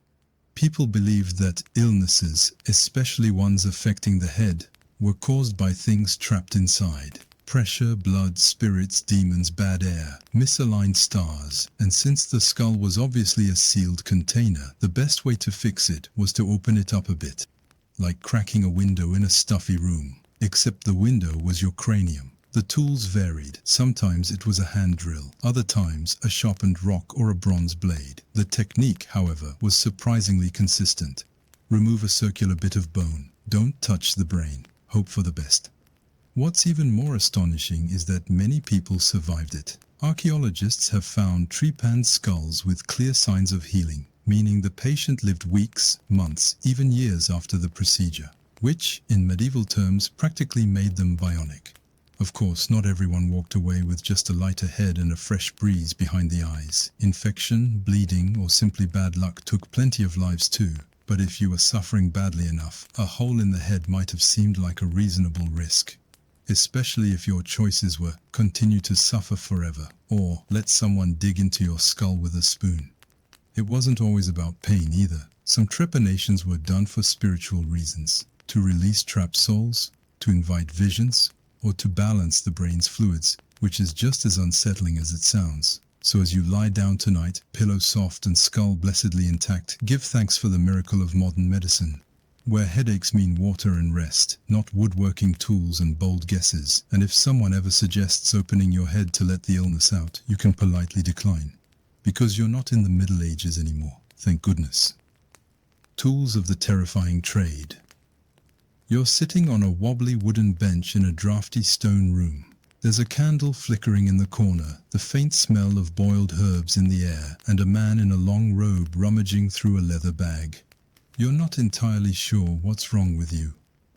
People believed that illnesses, especially ones affecting the head, were caused by things trapped inside. Pressure, blood, spirits, demons, bad air, misaligned stars. And since the skull was obviously a sealed container, the best way to fix it was to open it up a bit. Like cracking a window in a stuffy room. Except the window was your cranium. The tools varied. Sometimes it was a hand drill, other times a sharpened rock or a bronze blade. The technique, however, was surprisingly consistent. Remove a circular bit of bone. Don't touch the brain. hope for the best. What's even more astonishing is that many people survived it. Archaeologists have found trepanned skulls with clear signs of healing, meaning the patient lived weeks, months, even years after the procedure, which, in medieval terms, practically made them bionic. Of course, not everyone walked away with just a lighter head and a fresh breeze behind the eyes. Infection, bleeding, or simply bad luck took plenty of lives too. But if you were suffering badly enough, a hole in the head might have seemed like a reasonable risk. Especially if your choices were continue to suffer forever, or let someone dig into your skull with a spoon. It wasn't always about pain either. Some trepanations were done for spiritual reasons, to release trapped souls, to invite visions, or to balance the brain's fluids, which is just as unsettling as it sounds. So as you lie down tonight, pillow soft and skull blessedly intact, give thanks for the miracle of modern medicine, where headaches mean water and rest, not woodworking tools and bold guesses. And if someone ever suggests opening your head to let the illness out, you can politely decline. Because you're not in the Middle Ages anymore, thank goodness. Tools of the terrifying trade. You're sitting on a wobbly wooden bench in a drafty stone room. There's a candle flickering in the corner, the faint smell of boiled herbs in the air, and a man in a long robe rummaging through a leather bag. You're not entirely sure what's wrong with you.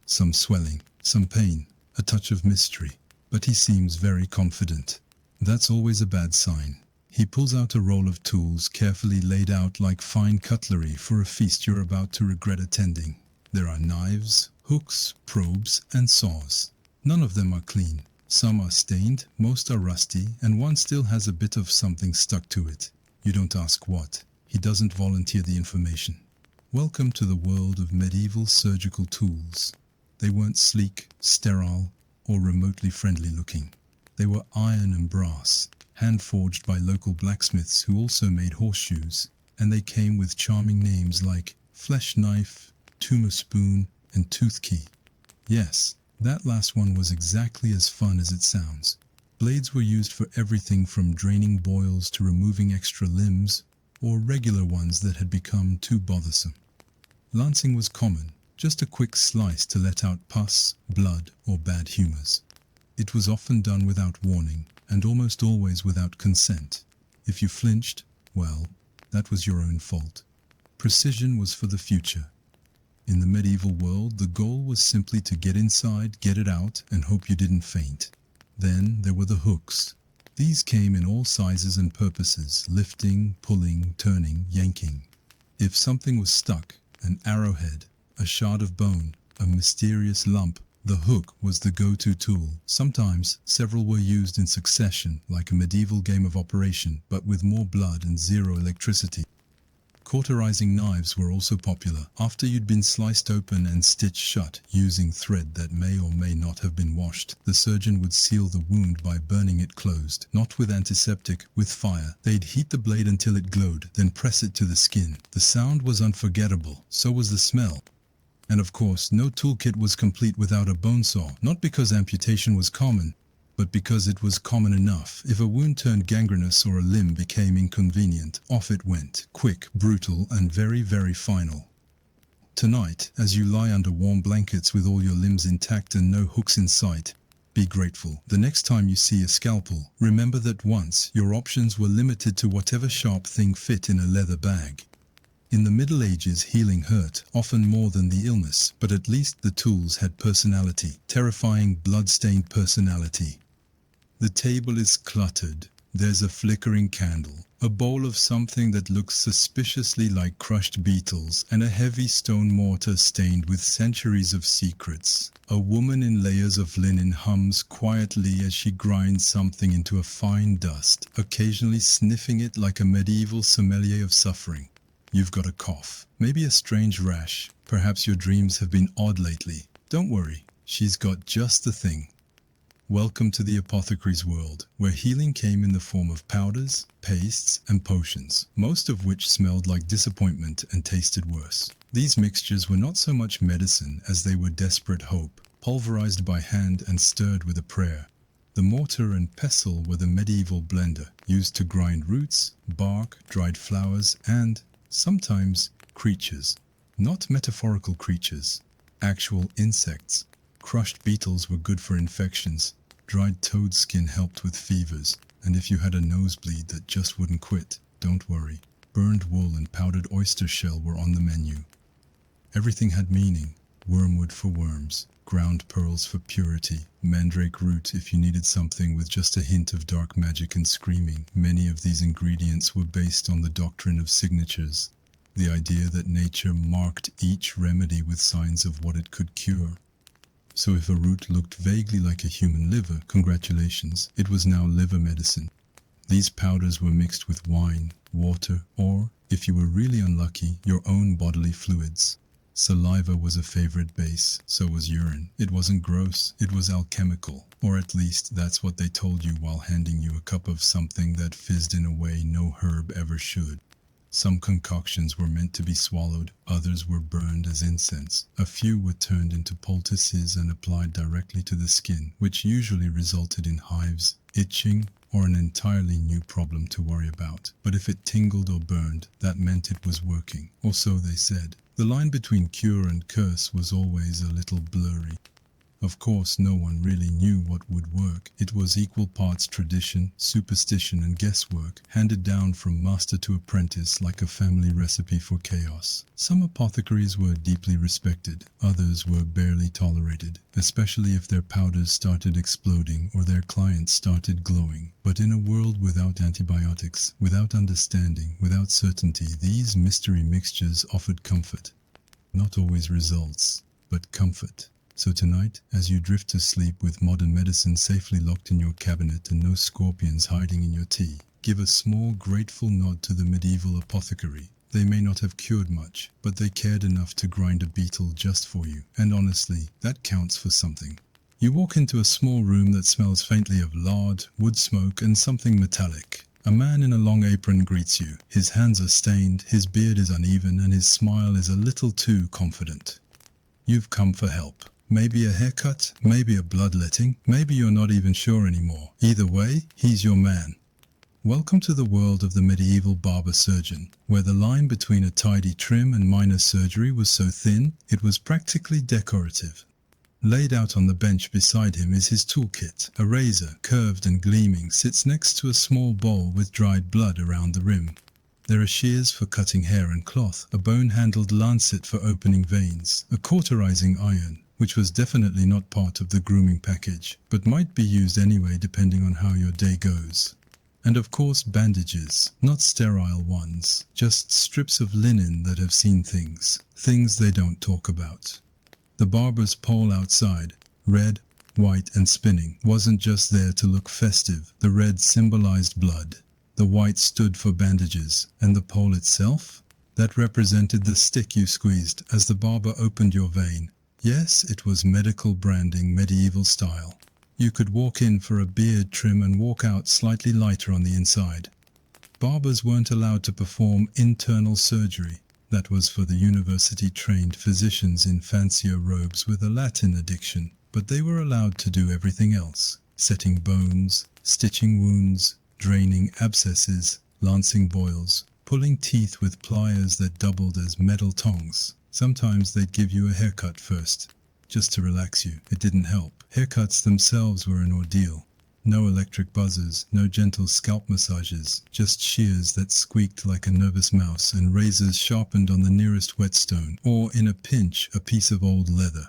Some swelling, some pain, a touch of mystery. But he seems very confident. That's always a bad sign. He pulls out a roll of tools carefully laid out like fine cutlery for a feast you're about to regret attending. There are knives, hooks, probes, and saws. None of them are clean. Some are stained, most are rusty, and one still has a bit of something stuck to it. You don't ask what. He doesn't volunteer the information. Welcome to the world of medieval surgical tools. They weren't sleek, sterile, or remotely friendly looking. They were iron and brass, hand-forged by local blacksmiths who also made horseshoes, and they came with charming names like flesh knife, tumor spoon, and tooth key. Yes, that last one was exactly as fun as it sounds. Blades were used for everything from draining boils to removing extra limbs, or regular ones that had become too bothersome. Lancing was common, just a quick slice to let out pus, blood, or bad humors. It was often done without warning, and almost always without consent. If you flinched, well, that was your own fault. Precision was for the future. In the medieval world, the goal was simply to get inside, get it out, and hope you didn't faint. Then there were the hooks. These came in all sizes and purposes, lifting, pulling, turning, yanking. If something was stuck, an arrowhead, a shard of bone, a mysterious lump, the hook was the go-to tool. Sometimes several were used in succession, like a medieval game of Operation, but with more blood and zero electricity. Cauterizing knives were also popular. After you'd been sliced open and stitched shut using thread that may or may not have been washed, the surgeon would seal the wound by burning it closed. Not with antiseptic, with fire. They'd heat the blade until it glowed, then press it to the skin. The sound was unforgettable, so was the smell. And of course, no toolkit was complete without a bone saw, not because amputation was common, but because it was common enough. If a wound turned gangrenous or a limb became inconvenient, off it went, quick, brutal, and very, very final. Tonight, as you lie under warm blankets with all your limbs intact and no hooks in sight, be grateful. The next time you see a scalpel, remember that once your options were limited to whatever sharp thing fit in a leather bag. In the Middle Ages, healing hurt, often more than the illness, but at least the tools had personality, terrifying, blood-stained personality. The table is cluttered. There's a flickering candle, a bowl of something that looks suspiciously like crushed beetles, and a heavy stone mortar stained with centuries of secrets. A woman in layers of linen hums quietly as she grinds something into a fine dust, occasionally sniffing it like a medieval sommelier of suffering. You've got a cough, maybe a strange rash. Perhaps your dreams have been odd lately. Don't worry, she's got just the thing. Welcome to the apothecary's world, where healing came in the form of powders, pastes, and potions, most of which smelled like disappointment and tasted worse. These mixtures were not so much medicine as they were desperate hope, pulverized by hand and stirred with a prayer. The mortar and pestle were the medieval blender, used to grind roots, bark, dried flowers, and, sometimes, creatures. Not metaphorical creatures, actual insects. Crushed beetles were good for infections, dried toad skin helped with fevers, and if you had a nosebleed that just wouldn't quit, don't worry. Burned wool and powdered oyster shell were on the menu. Everything had meaning: wormwood for worms, ground pearls for purity, mandrake root if you needed something with just a hint of dark magic and screaming. Many of these ingredients were based on the doctrine of signatures, the idea that nature marked each remedy with signs of what it could cure. So if a root looked vaguely like a human liver, congratulations, it was now liver medicine. These powders were mixed with wine, water, or, if you were really unlucky, your own bodily fluids. Saliva was a favorite base, so was urine. It wasn't gross, it was alchemical, or at least that's what they told you while handing you a cup of something that fizzed in a way no herb ever should. Some concoctions were meant to be swallowed, others were burned as incense. A few were turned into poultices and applied directly to the skin, which usually resulted in hives, itching, or an entirely new problem to worry about. But if it tingled or burned, that meant it was working, or so they said. The line between cure and curse was always a little blurry. Of course, no one really knew what would work. It was equal parts tradition, superstition, and guesswork, handed down from master to apprentice like a family recipe for chaos. Some apothecaries were deeply respected, others were barely tolerated, especially if their powders started exploding or their clients started glowing. But in a world without antibiotics, without understanding, without certainty, these mystery mixtures offered comfort. Not always results, but comfort. So tonight, as you drift to sleep with modern medicine safely locked in your cabinet and no scorpions hiding in your tea, give a small grateful nod to the medieval apothecary. They may not have cured much, but they cared enough to grind a beetle just for you. And honestly, that counts for something. You walk into a small room that smells faintly of lard, wood smoke, and something metallic. A man in a long apron greets you. His hands are stained, his beard is uneven, and his smile is a little too confident. You've come for help. Maybe a haircut, maybe a bloodletting, maybe you're not even sure anymore. Either way, he's your man. Welcome to the world of the medieval barber-surgeon, where the line between a tidy trim and minor surgery was so thin, it was practically decorative. Laid out on the bench beside him is his toolkit. A razor, curved and gleaming, sits next to a small bowl with dried blood around the rim. There are shears for cutting hair and cloth, a bone-handled lancet for opening veins, a cauterizing iron, which was definitely not part of the grooming package, but might be used anyway depending on how your day goes. And of course bandages, not sterile ones, just strips of linen that have seen things they don't talk about. The barber's pole outside, red, white and spinning, wasn't just there to look festive. The red symbolized blood, the white stood for bandages, and the pole itself? That represented the stick you squeezed as the barber opened your vein. Yes, it was medical branding, medieval style. You could walk in for a beard trim and walk out slightly lighter on the inside. Barbers weren't allowed to perform internal surgery. That was for the university-trained physicians in fancier robes with a Latin addiction. But they were allowed to do everything else: setting bones, stitching wounds, draining abscesses, lancing boils, pulling teeth with pliers that doubled as metal tongs. Sometimes they'd give you a haircut first, just to relax you. It didn't help. Haircuts themselves were an ordeal. No electric buzzers, no gentle scalp massages, just shears that squeaked like a nervous mouse and razors sharpened on the nearest whetstone, or in a pinch, a piece of old leather.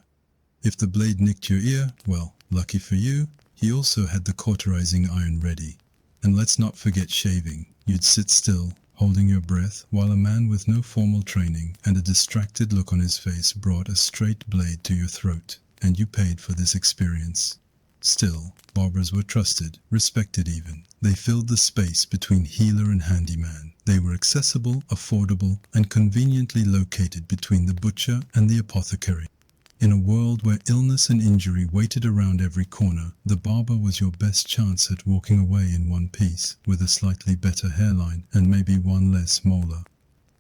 If the blade nicked your ear, well, lucky for you, he also had the cauterizing iron ready. And let's not forget shaving. You'd sit still, holding your breath, while a man with no formal training and a distracted look on his face brought a straight blade to your throat, and you paid for this experience. Still, barbers were trusted, respected even. They filled the space between healer and handyman. They were accessible, affordable, and conveniently located between the butcher and the apothecary. In a world where illness and injury waited around every corner, the barber was your best chance at walking away in one piece, with a slightly better hairline and maybe one less molar.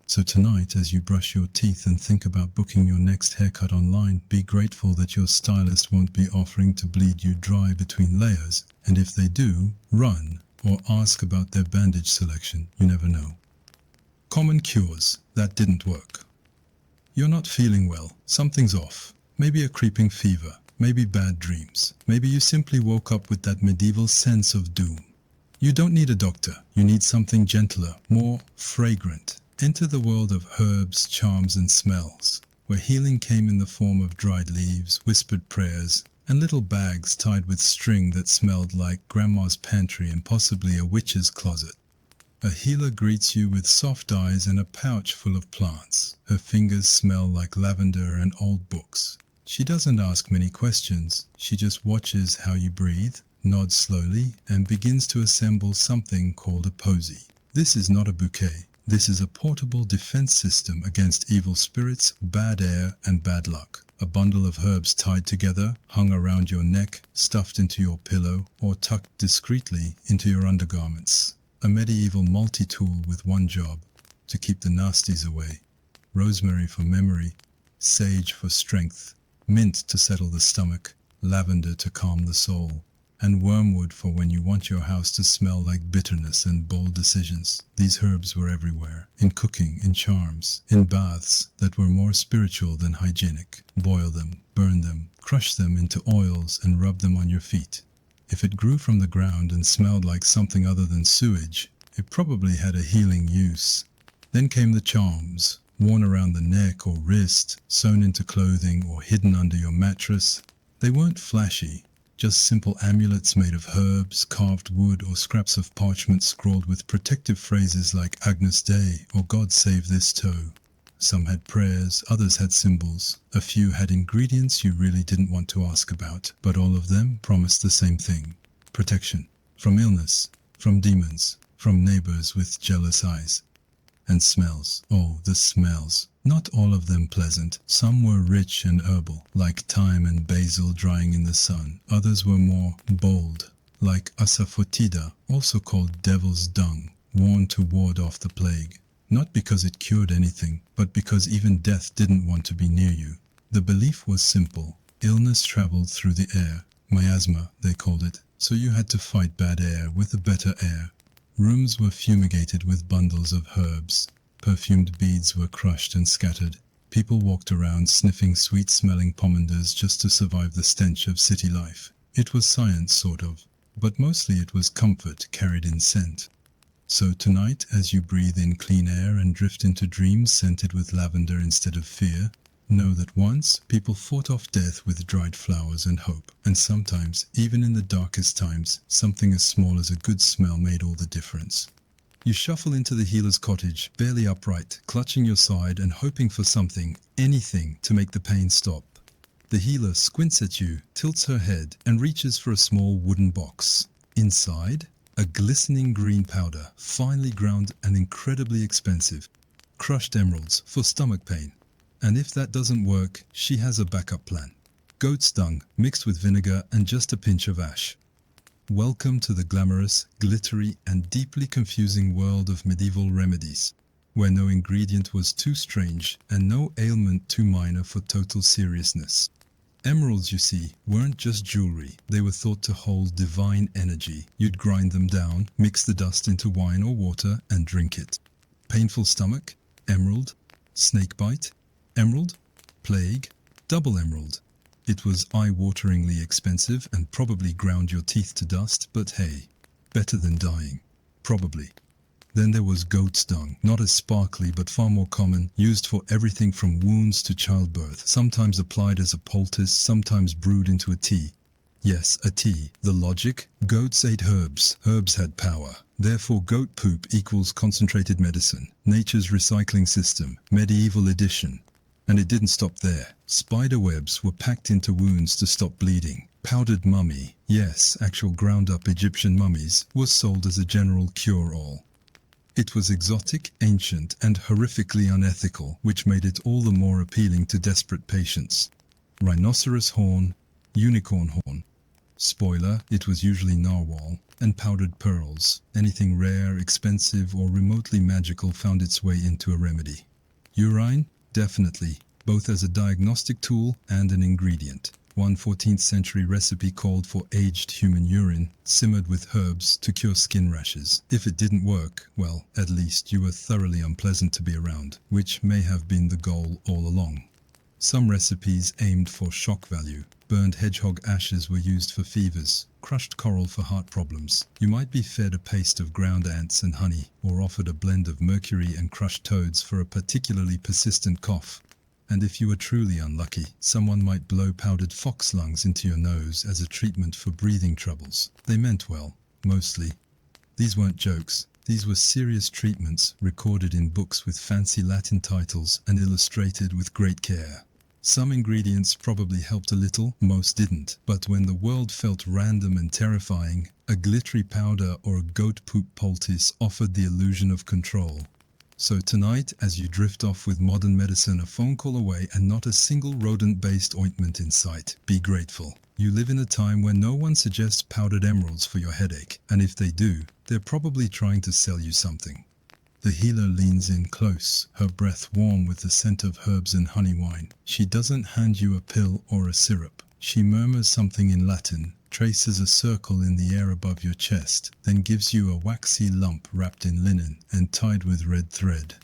So tonight, as you brush your teeth and think about booking your next haircut online, be grateful that your stylist won't be offering to bleed you dry between layers, and if they do, run, or ask about their bandage selection. You never know. Common cures. That didn't work. You're not feeling well. Something's off. Maybe a creeping fever, maybe bad dreams. Maybe you simply woke up with that medieval sense of doom. You don't need a doctor. You need something gentler, more fragrant. Enter the world of herbs, charms, and smells, where healing came in the form of dried leaves, whispered prayers, and little bags tied with string that smelled like grandma's pantry and possibly a witch's closet. A healer greets you with soft eyes and a pouch full of plants. Her fingers smell like lavender and old books. She doesn't ask many questions. She just watches how you breathe, nods slowly, and begins to assemble something called a posy. This is not a bouquet. This is a portable defense system against evil spirits, bad air, and bad luck. A bundle of herbs tied together, hung around your neck, stuffed into your pillow, or tucked discreetly into your undergarments. A medieval multi-tool with one job: to keep the nasties away. Rosemary for memory, sage for strength, mint to settle the stomach, lavender to calm the soul, and wormwood for when you want your house to smell like bitterness and bold decisions. These herbs were everywhere, in cooking, in charms, in baths that were more spiritual than hygienic. Boil them, burn them, crush them into oils, and rub them on your feet. If it grew from the ground and smelled like something other than sewage, it probably had a healing use. Then came the charms, worn around the neck or wrist, sewn into clothing, or hidden under your mattress. They weren't flashy, just simple amulets made of herbs, carved wood, or scraps of parchment scrawled with protective phrases like Agnus Dei or God save this toe. Some had prayers, others had symbols. A few had ingredients you really didn't want to ask about, but all of them promised the same thing: protection. From illness, from demons, from neighbors with jealous eyes. And smells. Oh, the smells. Not all of them pleasant. Some were rich and herbal, like thyme and basil drying in the sun. Others were more bold, like asafoetida, also called devil's dung, worn to ward off the plague. Not because it cured anything, but because even death didn't want to be near you. The belief was simple. Illness traveled through the air. Miasma, they called it. So you had to fight bad air with a better air. Rooms were fumigated with bundles of herbs. Perfumed beads were crushed and scattered. People walked around sniffing sweet-smelling pomanders just to survive the stench of city life. It was science, sort of, but mostly it was comfort carried in scent. So tonight, as you breathe in clean air and drift into dreams scented with lavender instead of fear, know that once people fought off death with dried flowers and hope. And sometimes, even in the darkest times, something as small as a good smell made all the difference. You shuffle into the healer's cottage, barely upright, clutching your side and hoping for something, anything, to make the pain stop. The healer squints at you, tilts her head, and reaches for a small wooden box. Inside, a glistening green powder, finely ground and incredibly expensive. Crushed emeralds for stomach pain. And if that doesn't work, she has a backup plan. Goat's dung mixed with vinegar and just a pinch of ash. Welcome to the glamorous, glittery, and deeply confusing world of medieval remedies, where no ingredient was too strange and no ailment too minor for total seriousness. Emeralds, you see, weren't just jewelry. They were thought to hold divine energy. You'd grind them down, mix the dust into wine or water, and drink it. Painful stomach? Emerald. Snake bite? Emerald. Plague? Double emerald. It was eye-wateringly expensive and probably ground your teeth to dust, but hey, better than dying. Probably. Then there was goat's dung, not as sparkly but far more common, used for everything from wounds to childbirth, sometimes applied as a poultice, sometimes brewed into a tea. Yes, a tea. The logic? Goats ate herbs. Herbs had power. Therefore goat poop equals concentrated medicine. Nature's recycling system. Medieval edition. And it didn't stop there. Spider webs were packed into wounds to stop bleeding. Powdered mummy, yes, actual ground-up Egyptian mummies, was sold as a general cure-all. It was exotic, ancient, and horrifically unethical, which made it all the more appealing to desperate patients. Rhinoceros horn, unicorn horn. Spoiler, it was usually narwhal, and powdered pearls. Anything rare, expensive, or remotely magical found its way into a remedy. Urine? Definitely, both as a diagnostic tool and an ingredient. One 14th century recipe called for aged human urine, simmered with herbs to cure skin rashes. If it didn't work, well, at least you were thoroughly unpleasant to be around, which may have been the goal all along. Some recipes aimed for shock value, Burned hedgehog ashes were used for fevers, crushed coral for heart problems. You might be fed a paste of ground ants and honey, or offered a blend of mercury and crushed toads for a particularly persistent cough. And if you were truly unlucky, someone might blow powdered fox lungs into your nose as a treatment for breathing troubles. They meant well, mostly. These weren't jokes. These were serious treatments recorded in books with fancy Latin titles and illustrated with great care. Some ingredients probably helped a little, most didn't. But when the world felt random and terrifying, a glittery powder or a goat poop poultice offered the illusion of control. So tonight, as you drift off with modern medicine a phone call away and not a single rodent-based ointment in sight, be grateful. You live in a time where no one suggests powdered emeralds for your headache, and if they do, they're probably trying to sell you something. The healer leans in close, her breath warm with the scent of herbs and honey wine. She doesn't hand you a pill or a syrup. She murmurs something in Latin, traces a circle in the air above your chest, then gives you a waxy lump wrapped in linen and tied with red thread.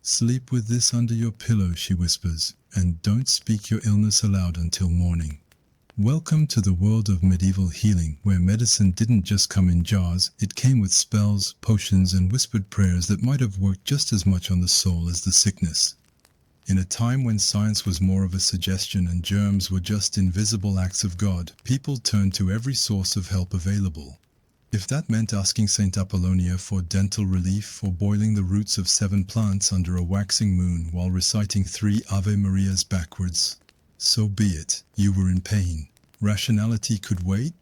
Sleep with this under your pillow, she whispers, and don't speak your illness aloud until morning. Welcome to the world of medieval healing, where medicine didn't just come in jars, it came with spells, potions, and whispered prayers that might have worked just as much on the soul as the sickness. In a time when science was more of a suggestion and germs were just invisible acts of God, people turned to every source of help available. If that meant asking Saint Apollonia for dental relief or boiling the roots of 7 plants under a waxing moon while reciting 3 Ave Marias backwards, so be it. You were in pain. Rationality could wait?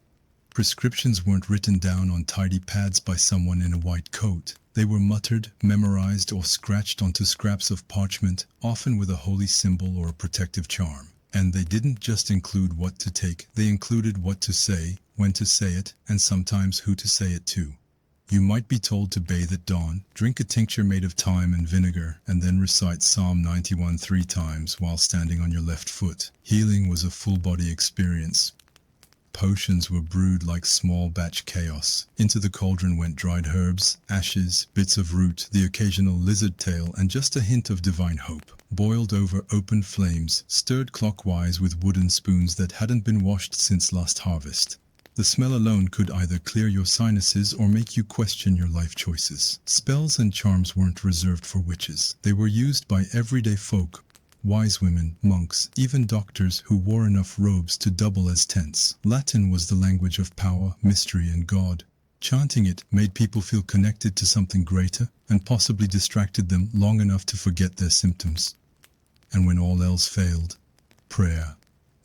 Prescriptions weren't written down on tidy pads by someone in a white coat. They were muttered, memorized, or scratched onto scraps of parchment, often with a holy symbol or a protective charm. And they didn't just include what to take, they included what to say, when to say it, and sometimes who to say it to. You might be told to bathe at dawn, drink a tincture made of thyme and vinegar, and then recite Psalm 91 3 times while standing on your left foot. Healing was a full-body experience. Potions were brewed like small batch chaos. Into the cauldron went dried herbs, ashes, bits of root, the occasional lizard tail, and just a hint of divine hope. Boiled over open flames, stirred clockwise with wooden spoons that hadn't been washed since last harvest. The smell alone could either clear your sinuses or make you question your life choices. Spells and charms weren't reserved for witches. They were used by everyday folk, wise women, monks, even doctors who wore enough robes to double as tents. Latin was the language of power, mystery, and God. Chanting it made people feel connected to something greater and possibly distracted them long enough to forget their symptoms. And when all else failed, prayer.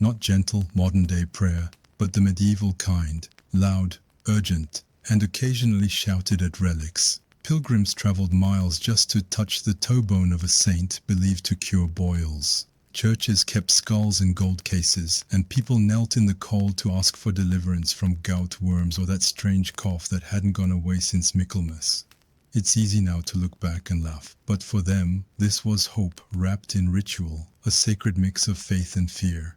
Not gentle, modern-day prayer, but the medieval kind, loud, urgent, and occasionally shouted at relics. Pilgrims traveled miles just to touch the toe bone of a saint believed to cure boils. Churches kept skulls in gold cases, and people knelt in the cold to ask for deliverance from gout worms or that strange cough that hadn't gone away since Michaelmas. It's easy now to look back and laugh, but for them, this was hope wrapped in ritual, a sacred mix of faith and fear.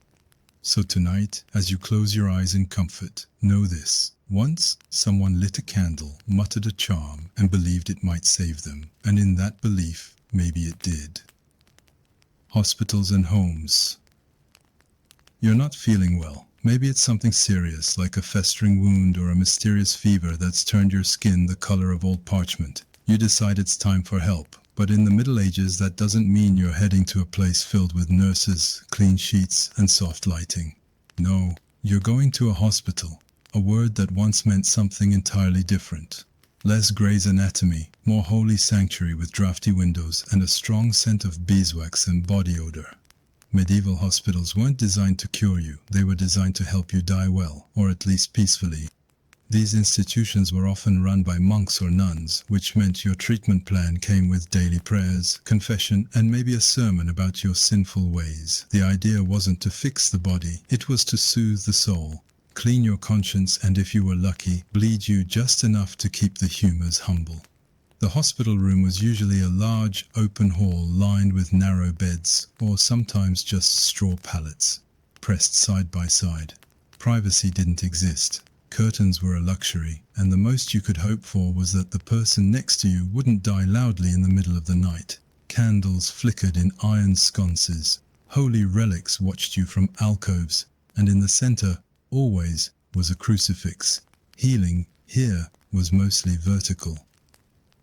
So tonight, as you close your eyes in comfort, know this. Once, someone lit a candle, muttered a charm, and believed it might save them. And in that belief, maybe it did. Hospitals and homes. You're not feeling well. Maybe it's something serious, like a festering wound or a mysterious fever that's turned your skin the color of old parchment. You decide it's time for help. But in the Middle Ages, that doesn't mean you're heading to a place filled with nurses, clean sheets, and soft lighting. No, you're going to a hospital, a word that once meant something entirely different. Less Grey's Anatomy, more holy sanctuary with drafty windows and a strong scent of beeswax and body odor. Medieval hospitals weren't designed to cure you, they were designed to help you die well, or at least peacefully. These institutions were often run by monks or nuns, which meant your treatment plan came with daily prayers, confession, and maybe a sermon about your sinful ways. The idea wasn't to fix the body, it was to soothe the soul, clean your conscience, and if you were lucky, bleed you just enough to keep the humors humble. The hospital room was usually a large, open hall lined with narrow beds, or sometimes just straw pallets, pressed side by side. Privacy didn't exist. Curtains were a luxury, and the most you could hope for was that the person next to you wouldn't die loudly in the middle of the night. Candles flickered in iron sconces. Holy relics watched you from alcoves, and in the center, always, was a crucifix. Healing, here, was mostly vertical.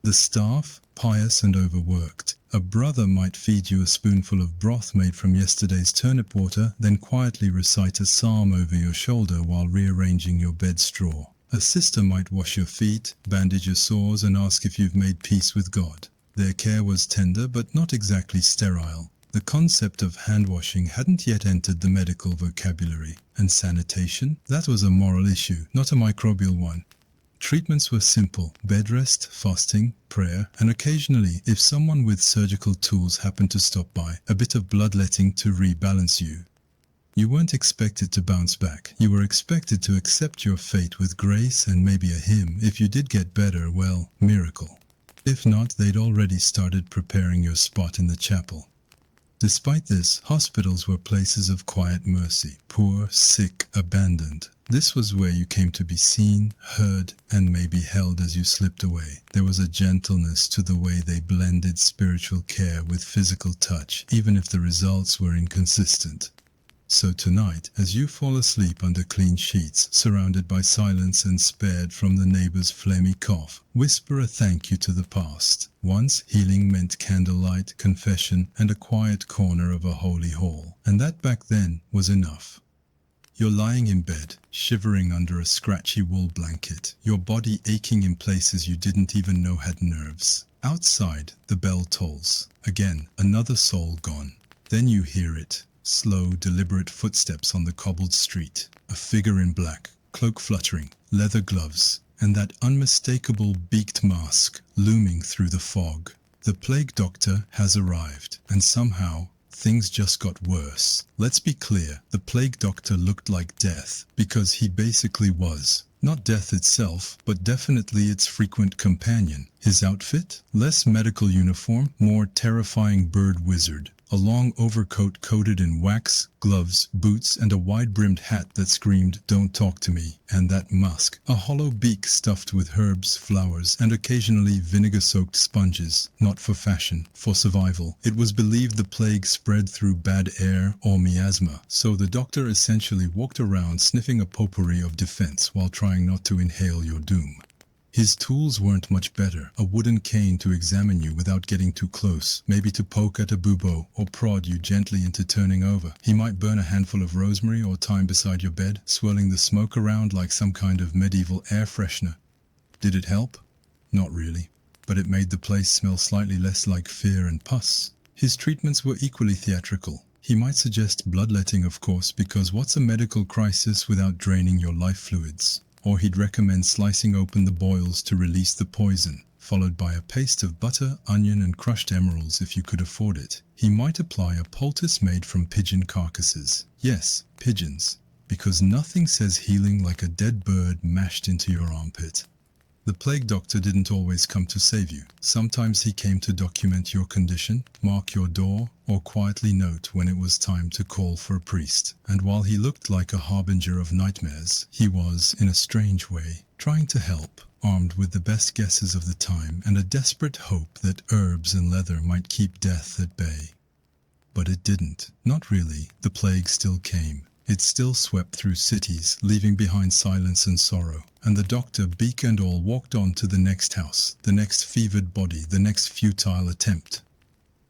The staff, pious and overworked. A brother might feed you a spoonful of broth made from yesterday's turnip water, then quietly recite a psalm over your shoulder while rearranging your bed straw. A sister might wash your feet, bandage your sores, and ask if you've made peace with God. Their care was tender but not exactly sterile. The concept of hand-washing hadn't yet entered the medical vocabulary. And sanitation? That was a moral issue, not a microbial one. Treatments were simple: bed rest, fasting, prayer, and occasionally, if someone with surgical tools happened to stop by, a bit of bloodletting to rebalance you. You weren't expected to bounce back. You were expected to accept your fate with grace and maybe a hymn. If you did get better, well, miracle. If not, they'd already started preparing your spot in the chapel. Despite this, hospitals were places of quiet mercy. Poor, sick, abandoned. This was where you came to be seen, heard, and maybe held as you slipped away. There was a gentleness to the way they blended spiritual care with physical touch, even if the results were inconsistent. So tonight, as you fall asleep under clean sheets, surrounded by silence and spared from the neighbor's phlegmy cough, whisper a thank you to the past. Once, healing meant candlelight, confession, and a quiet corner of a holy hall. And that back then was enough. You're lying in bed, shivering under a scratchy wool blanket, your body aching in places you didn't even know had nerves. Outside, the bell tolls. Again, another soul gone. Then you hear it. Slow, deliberate footsteps on the cobbled street. A figure in black, cloak fluttering, leather gloves, and that unmistakable beaked mask looming through the fog. The plague doctor has arrived, and somehow things just got worse. Let's be clear, the plague doctor looked like death, because he basically was. Not death itself, but definitely its frequent companion. His outfit? Less medical uniform, more terrifying bird wizard. A long overcoat coated in wax, gloves, boots, and a wide-brimmed hat that screamed, "Don't talk to me." And that mask, a hollow beak stuffed with herbs, flowers, and occasionally vinegar-soaked sponges, not for fashion, for survival. It was believed the plague spread through bad air or miasma, so the doctor essentially walked around sniffing a potpourri of defense while trying not to inhale your doom. His tools weren't much better. A wooden cane to examine you without getting too close, maybe to poke at a bubo or prod you gently into turning over. He might burn a handful of rosemary or thyme beside your bed, swirling the smoke around like some kind of medieval air freshener. Did it help? Not really, but it made the place smell slightly less like fear and pus. His treatments were equally theatrical. He might suggest bloodletting, of course, because what's a medical crisis without draining your life fluids? Or he'd recommend slicing open the boils to release the poison, followed by a paste of butter, onion, and crushed emeralds if you could afford it. He might apply a poultice made from pigeon carcasses. Yes, pigeons. Because nothing says healing like a dead bird mashed into your armpit. The plague doctor didn't always come to save you. Sometimes he came to document your condition, mark your door, or quietly note when it was time to call for a priest. And while he looked like a harbinger of nightmares, he was, in a strange way, trying to help, armed with the best guesses of the time and a desperate hope that herbs and leather might keep death at bay. But it didn't. Not really. The plague still came. It still swept through cities, leaving behind silence and sorrow. And the doctor, beak and all, walked on to the next house, the next fevered body, the next futile attempt.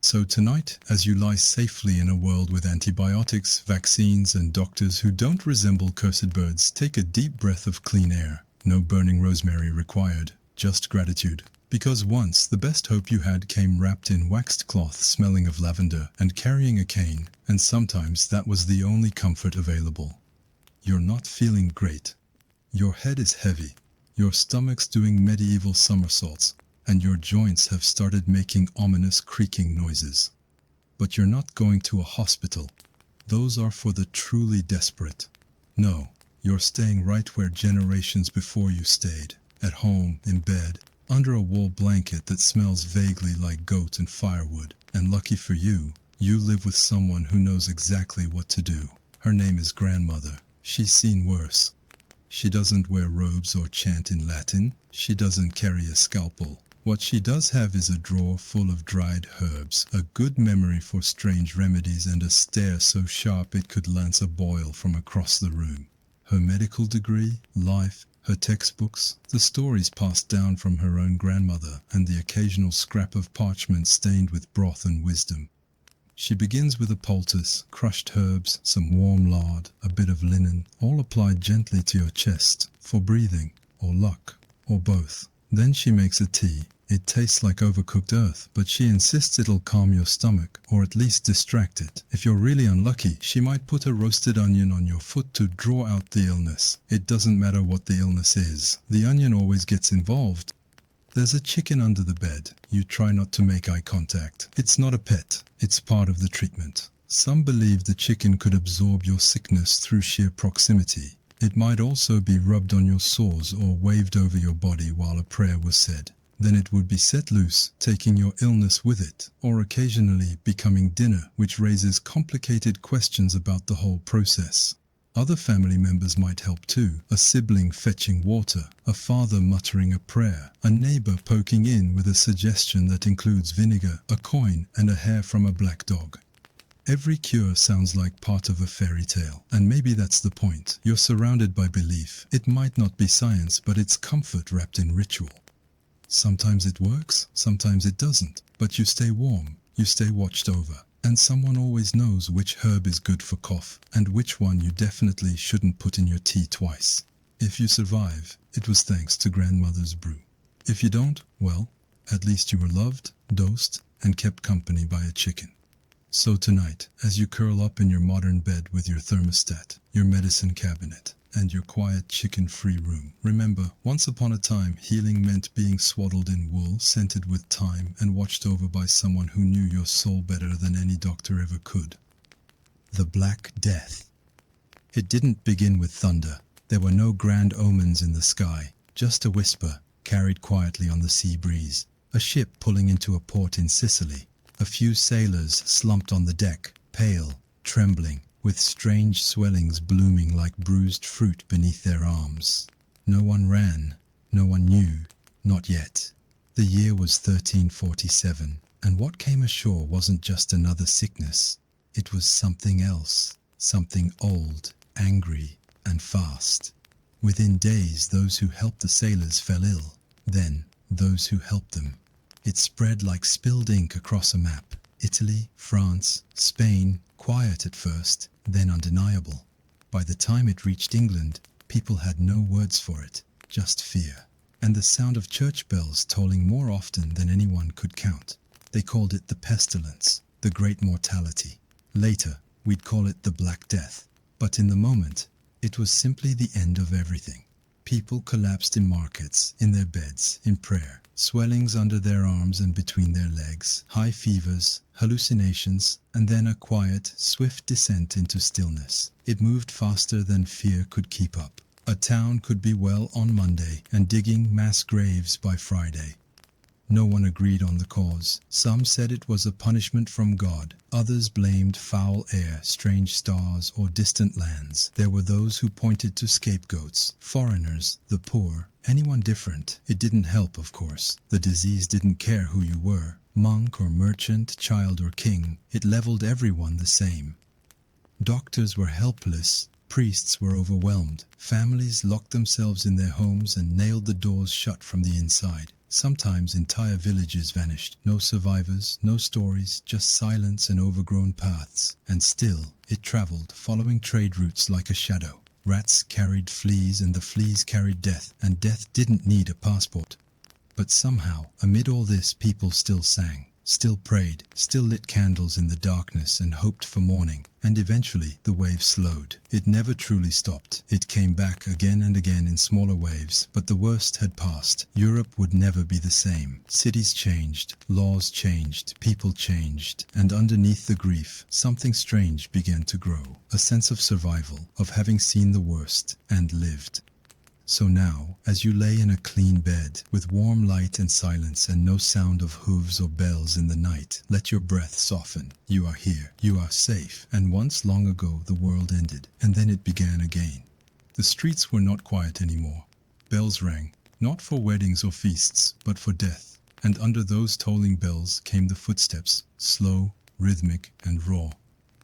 So tonight, as you lie safely in a world with antibiotics, vaccines, and doctors who don't resemble cursed birds, take a deep breath of clean air. No burning rosemary required, just gratitude. Because once, the best hope you had came wrapped in waxed cloth smelling of lavender and carrying a cane, and sometimes that was the only comfort available. You're not feeling great. Your head is heavy, your stomach's doing medieval somersaults, and your joints have started making ominous creaking noises. But you're not going to a hospital. Those are for the truly desperate. No, you're staying right where generations before you stayed, at home, in bed, under a wool blanket that smells vaguely like goat and firewood. And lucky for you, you live with someone who knows exactly what to do. Her name is Grandmother. She's seen worse. She doesn't wear robes or chant in Latin. She doesn't carry a scalpel. What she does have is a drawer full of dried herbs, a good memory for strange remedies, and a stare so sharp it could lance a boil from across the room. Her medical degree, life, her textbooks, the stories passed down from her own grandmother, and the occasional scrap of parchment stained with broth and wisdom. She begins with a poultice, crushed herbs, some warm lard, a bit of linen, all applied gently to your chest, for breathing, or luck, or both. Then she makes a tea. It tastes like overcooked earth, but she insists it'll calm your stomach, or at least distract it. If you're really unlucky, she might put a roasted onion on your foot to draw out the illness. It doesn't matter what the illness is. The onion always gets involved. There's a chicken under the bed. You try not to make eye contact. It's not a pet. It's part of the treatment. Some believe the chicken could absorb your sickness through sheer proximity. It might also be rubbed on your sores or waved over your body while a prayer was said. Then it would be set loose, taking your illness with it, or occasionally becoming dinner, which raises complicated questions about the whole process. Other family members might help too, a sibling fetching water, a father muttering a prayer, a neighbor poking in with a suggestion that includes vinegar, a coin, and a hair from a black dog. Every cure sounds like part of a fairy tale, and maybe that's the point. You're surrounded by belief. It might not be science, but it's comfort wrapped in ritual. Sometimes it works, sometimes it doesn't, but you stay warm, you stay watched over. And someone always knows which herb is good for cough, and which one you definitely shouldn't put in your tea twice. If you survive, it was thanks to grandmother's brew. If you don't, well, at least you were loved, dosed, and kept company by a chicken. So tonight, as you curl up in your modern bed with your thermostat, your medicine cabinet, and your quiet chicken-free room, remember, once upon a time, healing meant being swaddled in wool, scented with thyme, and watched over by someone who knew your soul better than any doctor ever could. The Black Death. It didn't begin with thunder. There were no grand omens in the sky, just a whisper, carried quietly on the sea breeze. A ship pulling into a port in Sicily. A few sailors slumped on the deck, pale, trembling, with strange swellings blooming like bruised fruit beneath their arms. No one ran, no one knew, not yet. The year was 1347, and what came ashore wasn't just another sickness. It was something else, something old, angry, and fast. Within days, those who helped the sailors fell ill. Then, those who helped them. It spread like spilled ink across a map. Italy, France, Spain, quiet at first, then undeniable. By the time it reached England, people had no words for it, just fear. And the sound of church bells tolling more often than anyone could count. They called it the pestilence, the great mortality. Later, we'd call it the Black Death. But in the moment, it was simply the end of everything. People collapsed in markets, in their beds, in prayer, swellings under their arms and between their legs, high fevers, hallucinations, and then a quiet, swift descent into stillness. It moved faster than fear could keep up. A town could be well on Monday and digging mass graves by Friday. No one agreed on the cause. Some said it was a punishment from God. Others blamed foul air, strange stars, or distant lands. There were those who pointed to scapegoats, foreigners, the poor, anyone different. It didn't help, of course. The disease didn't care who you were, monk or merchant, child or king. It leveled everyone the same. Doctors were helpless. Priests were overwhelmed. Families locked themselves in their homes and nailed the doors shut from the inside. Sometimes entire villages vanished. No survivors, no stories, just silence and overgrown paths. And still, it traveled, following trade routes like a shadow. Rats carried fleas and the fleas carried death, and death didn't need a passport. But somehow, amid all this, people still sang, still prayed, still lit candles in the darkness and hoped for morning. And eventually, the wave slowed. It never truly stopped. It came back again and again in smaller waves, but the worst had passed. Europe would never be the same. Cities changed, laws changed, people changed, and underneath the grief, something strange began to grow. A sense of survival, of having seen the worst and lived. So now, as you lay in a clean bed, with warm light and silence and no sound of hooves or bells in the night, let your breath soften. You are here. You are safe. And once long ago the world ended, and then it began again. The streets were not quiet anymore. Bells rang, not for weddings or feasts, but for death. And under those tolling bells came the footsteps, slow, rhythmic, and raw.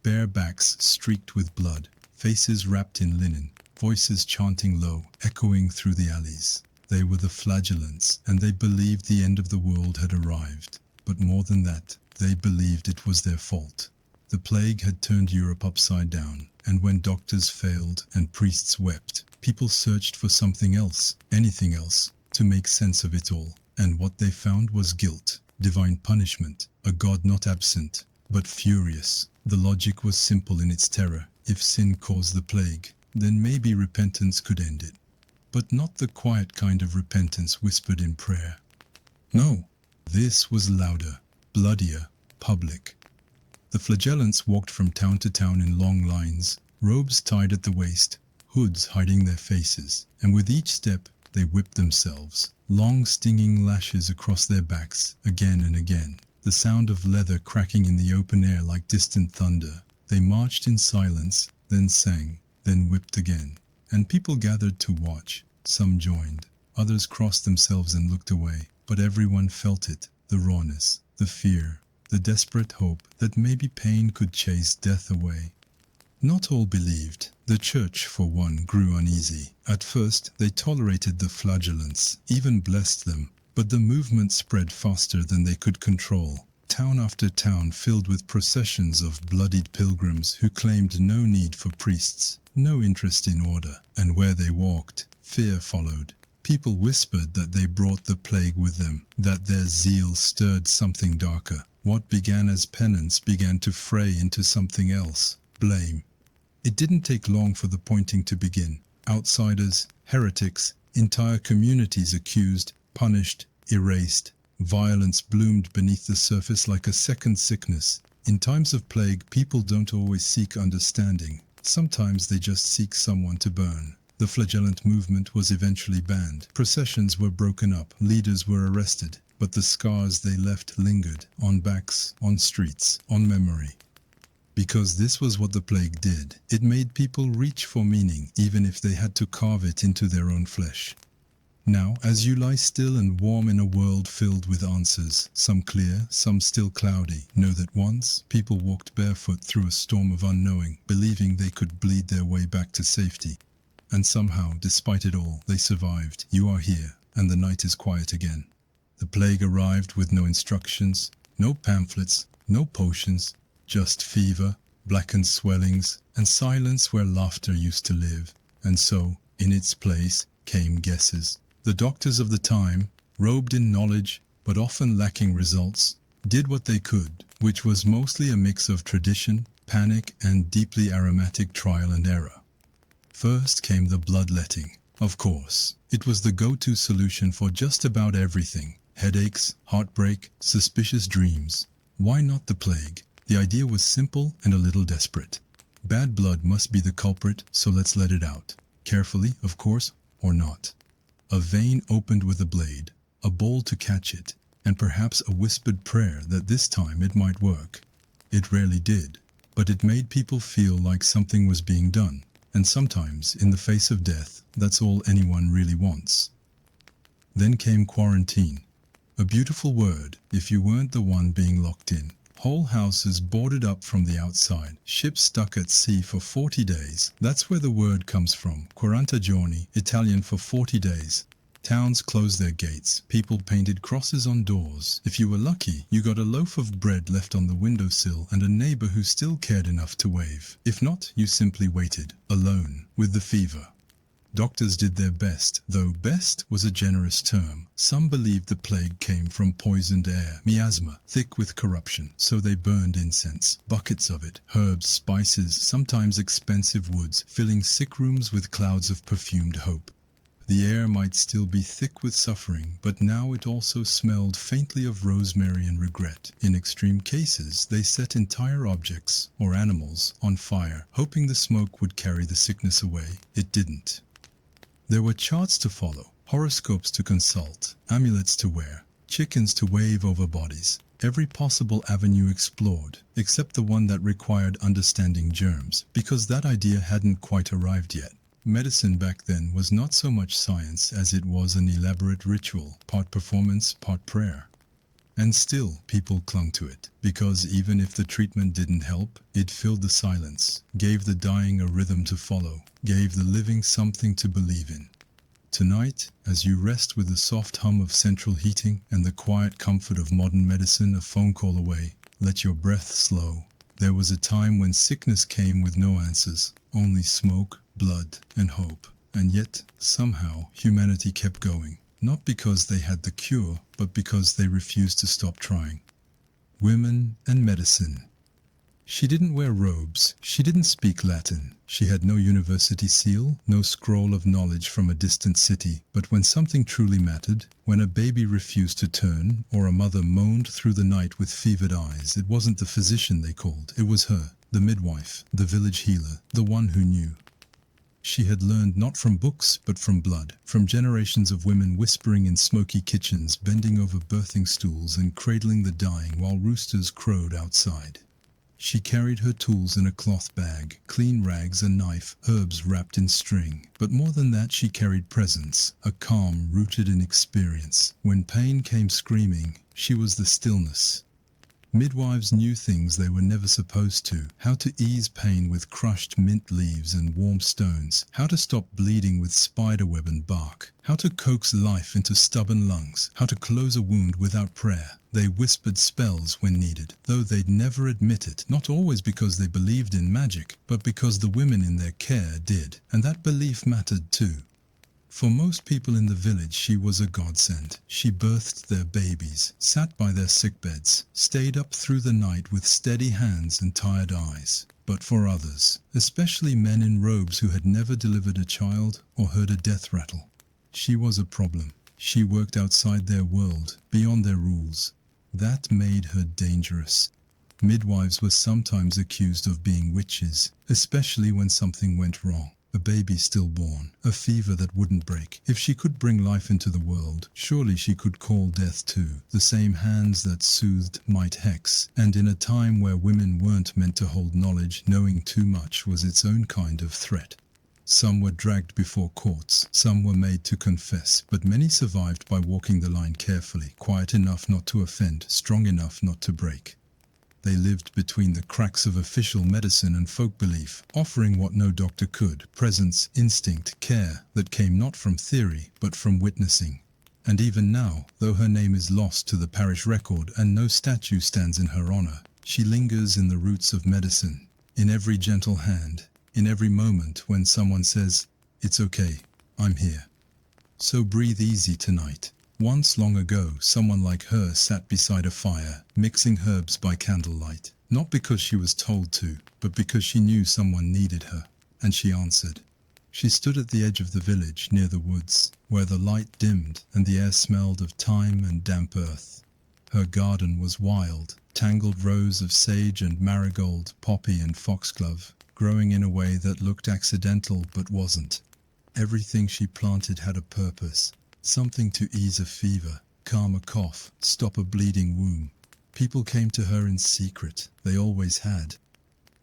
Bare backs streaked with blood, faces wrapped in linen, voices chanting low, echoing through the alleys. They were the flagellants, and they believed the end of the world had arrived. But more than that, they believed it was their fault. The plague had turned Europe upside down, and when doctors failed and priests wept, people searched for something else, anything else, to make sense of it all. And what they found was guilt, divine punishment, a God not absent, but furious. The logic was simple in its terror. If sin caused the plague, then maybe repentance could end it. But not the quiet kind of repentance whispered in prayer. No, this was louder, bloodier, public. The flagellants walked from town to town in long lines, robes tied at the waist, hoods hiding their faces, and with each step they whipped themselves, long stinging lashes across their backs, again and again, the sound of leather cracking in the open air like distant thunder. They marched in silence, then sang, then whipped again, and people gathered to watch. Some joined, others crossed themselves and looked away, but everyone felt it, the rawness, the fear, the desperate hope that maybe pain could chase death away. Not all believed. The church, for one, grew uneasy. At first, they tolerated the flagellants, even blessed them, but the movement spread faster than they could control. Town after town filled with processions of bloodied pilgrims who claimed no need for priests, no interest in order, and where they walked, fear followed. People whispered that they brought the plague with them, that their zeal stirred something darker. What began as penance began to fray into something else, blame. It didn't take long for the pointing to begin. Outsiders, heretics, entire communities accused, punished, erased. Violence bloomed beneath the surface like a second sickness. In times of plague, people don't always seek understanding. Sometimes they just seek someone to burn. The flagellant movement was eventually banned. Processions were broken up, leaders were arrested, but the scars they left lingered, on backs, on streets, on memory. Because this was what the plague did. It made people reach for meaning, even if they had to carve it into their own flesh. Now, as you lie still and warm in a world filled with answers, some clear, some still cloudy, know that once people walked barefoot through a storm of unknowing, believing they could bleed their way back to safety. And somehow, despite it all, they survived. You are here, and the night is quiet again. The plague arrived with no instructions, no pamphlets, no potions, just fever, blackened swellings, and silence where laughter used to live. And so, in its place, came guesses. The doctors of the time, robed in knowledge, but often lacking results, did what they could, which was mostly a mix of tradition, panic, and deeply aromatic trial and error. First came the bloodletting. Of course, it was the go-to solution for just about everything. Headaches, heartbreak, suspicious dreams. Why not the plague? The idea was simple and a little desperate. Bad blood must be the culprit, so let's let it out. Carefully, of course, or not. A vein opened with a blade, a bowl to catch it, and perhaps a whispered prayer that this time it might work. It rarely did, but it made people feel like something was being done. And sometimes, in the face of death, that's all anyone really wants. Then came quarantine. A beautiful word, if you weren't the one being locked in. Whole houses boarded up from the outside, ships stuck at sea for 40 days. That's where the word comes from, 40 giorni, Italian for 40 days. Towns closed their gates, people painted crosses on doors. If you were lucky, you got a loaf of bread left on the windowsill and a neighbor who still cared enough to wave. If not, you simply waited, alone, with the fever. Doctors did their best, though best was a generous term. Some believed the plague came from poisoned air, miasma, thick with corruption, so they burned incense, buckets of it, herbs, spices, sometimes expensive woods, filling sick rooms with clouds of perfumed hope. The air might still be thick with suffering, but now it also smelled faintly of rosemary and regret. In extreme cases, they set entire objects, or animals, on fire, hoping the smoke would carry the sickness away. It didn't. There were charts to follow, horoscopes to consult, amulets to wear, chickens to wave over bodies. Every possible avenue explored, except the one that required understanding germs, because that idea hadn't quite arrived yet. Medicine back then was not so much science as it was an elaborate ritual, part performance, part prayer. And still, people clung to it, because even if the treatment didn't help, it filled the silence, gave the dying a rhythm to follow, gave the living something to believe in. Tonight, as you rest with the soft hum of central heating and the quiet comfort of modern medicine a phone call away, let your breath slow. There was a time when sickness came with no answers, only smoke, blood, and hope. And yet, somehow, humanity kept going. Not because they had the cure, but because they refused to stop trying. Women and medicine. She didn't wear robes, she didn't speak Latin, she had no university seal, no scroll of knowledge from a distant city, but when something truly mattered, when a baby refused to turn, or a mother moaned through the night with fevered eyes, it wasn't the physician they called, it was her, the midwife, the village healer, the one who knew. She had learned not from books, but from blood, from generations of women whispering in smoky kitchens, bending over birthing stools and cradling the dying while roosters crowed outside. She carried her tools in a cloth bag, clean rags, a knife, herbs wrapped in string. But more than that, she carried presence, a calm rooted in experience. When pain came screaming, she was the stillness. Midwives knew things they were never supposed to, how to ease pain with crushed mint leaves and warm stones, how to stop bleeding with spiderweb and bark, how to coax life into stubborn lungs, how to close a wound without prayer. They whispered spells when needed, though they'd never admit it, not always because they believed in magic, but because the women in their care did, and that belief mattered too. For most people in the village, she was a godsend. She birthed their babies, sat by their sickbeds, stayed up through the night with steady hands and tired eyes. But for others, especially men in robes who had never delivered a child or heard a death rattle, she was a problem. She worked outside their world, beyond their rules. That made her dangerous. Midwives were sometimes accused of being witches, especially when something went wrong. A baby stillborn, a fever that wouldn't break. If she could bring life into the world, surely she could call death too. The same hands that soothed might hex. And in a time where women weren't meant to hold knowledge, knowing too much was its own kind of threat. Some were dragged before courts, some were made to confess, but many survived by walking the line carefully, quiet enough not to offend, strong enough not to break. They lived between the cracks of official medicine and folk belief, offering what no doctor could, presence, instinct, care that came not from theory, but from witnessing. And even now, though her name is lost to the parish record and no statue stands in her honor, she lingers in the roots of medicine, in every gentle hand, in every moment when someone says, "It's okay, I'm here." So breathe easy tonight. Once long ago, someone like her sat beside a fire, mixing herbs by candlelight, not because she was told to, but because she knew someone needed her, and she answered. She stood at the edge of the village, near the woods, where the light dimmed and the air smelled of thyme and damp earth. Her garden was wild, tangled rows of sage and marigold, poppy and foxglove, growing in a way that looked accidental but wasn't. Everything she planted had a purpose. Something to ease a fever, calm a cough, stop a bleeding womb. People came to her in secret, they always had.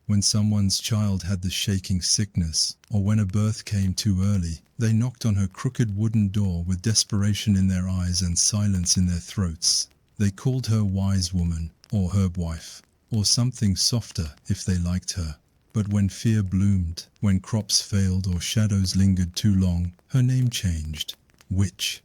When someone's child had the shaking sickness, or when a birth came too early, they knocked on her crooked wooden door with desperation in their eyes and silence in their throats. They called her wise woman, or herb wife, or something softer if they liked her. But when fear bloomed, when crops failed or shadows lingered too long, her name changed. Witch.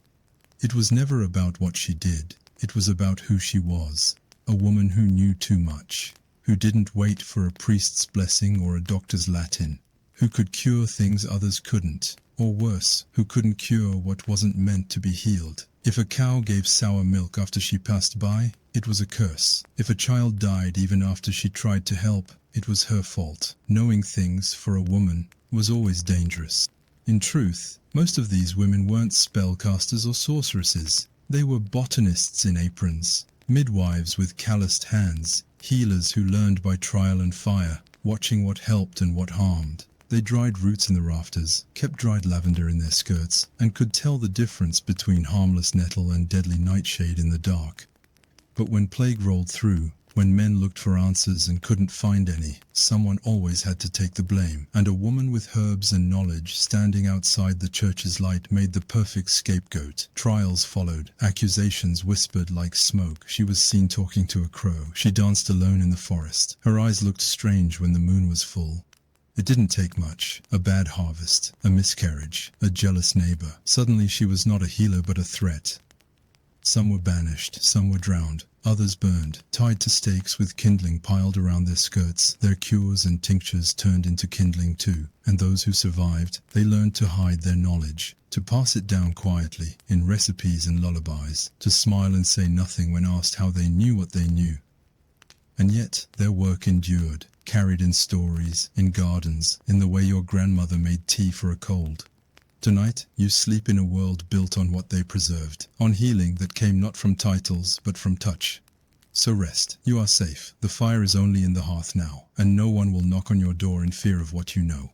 It was never about what she did, it was about who she was. A woman who knew too much, who didn't wait for a priest's blessing or a doctor's Latin, who could cure things others couldn't, or worse, who couldn't cure what wasn't meant to be healed. If a cow gave sour milk after she passed by, it was a curse. If a child died even after she tried to help, it was her fault. Knowing things, for a woman, was always dangerous. In truth, most of these women weren't spellcasters or sorceresses. They were botanists in aprons, midwives with calloused hands, healers who learned by trial and fire, watching what helped and what harmed. They dried roots in the rafters, kept dried lavender in their skirts, and could tell the difference between harmless nettle and deadly nightshade in the dark. But when plague rolled through, When men looked for answers and couldn't find any, someone always had to take the blame, and a woman with herbs and knowledge standing outside the church's light made the perfect scapegoat. Trials followed, accusations whispered like smoke. She was seen talking to a crow. She danced alone in the forest. Her eyes looked strange when the moon was full. It didn't take much. A bad harvest, a miscarriage, a jealous neighbor. Suddenly she was not a healer but a threat. Some were banished, some were drowned, others burned, tied to stakes with kindling piled around their skirts. Their cures and tinctures turned into kindling too, and those who survived, they learned to hide their knowledge, to pass it down quietly, in recipes and lullabies, to smile and say nothing when asked how they knew what they knew. And yet, their work endured, carried in stories, in gardens, in the way your grandmother made tea for a cold. Tonight, you sleep in a world built on what they preserved, on healing that came not from titles, but from touch. So rest, you are safe, the fire is only in the hearth now, and no one will knock on your door in fear of what you know.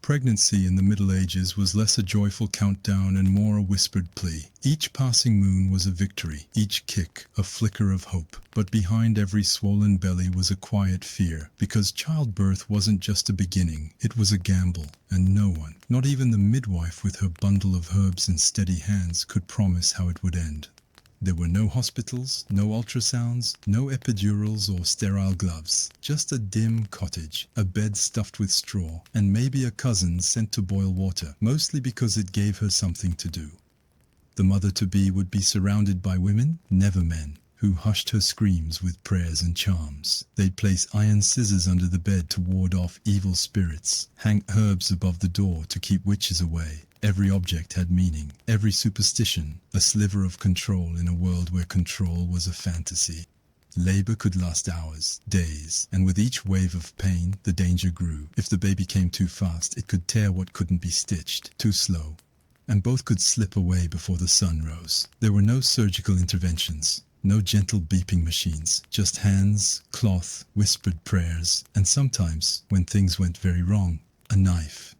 Pregnancy in the Middle Ages was less a joyful countdown and more a whispered plea. Each passing moon was a victory, each kick a flicker of hope. But behind every swollen belly was a quiet fear, because childbirth wasn't just a beginning, it was a gamble, and no one, not even the midwife with her bundle of herbs in steady hands, could promise how it would end. There were no hospitals, no ultrasounds, no epidurals or sterile gloves. Just a dim cottage, a bed stuffed with straw, and maybe a cousin sent to boil water, mostly because it gave her something to do. The mother-to-be would be surrounded by women, never men, who hushed her screams with prayers and charms. They'd place iron scissors under the bed to ward off evil spirits, hang herbs above the door to keep witches away. Every object had meaning, every superstition, a sliver of control in a world where control was a fantasy. Labor could last hours, days, and with each wave of pain, the danger grew. If the baby came too fast, it could tear what couldn't be stitched, too slow. And both could slip away before the sun rose. There were no surgical interventions, no gentle beeping machines, just hands, cloth, whispered prayers, and sometimes, when things went very wrong, a knife.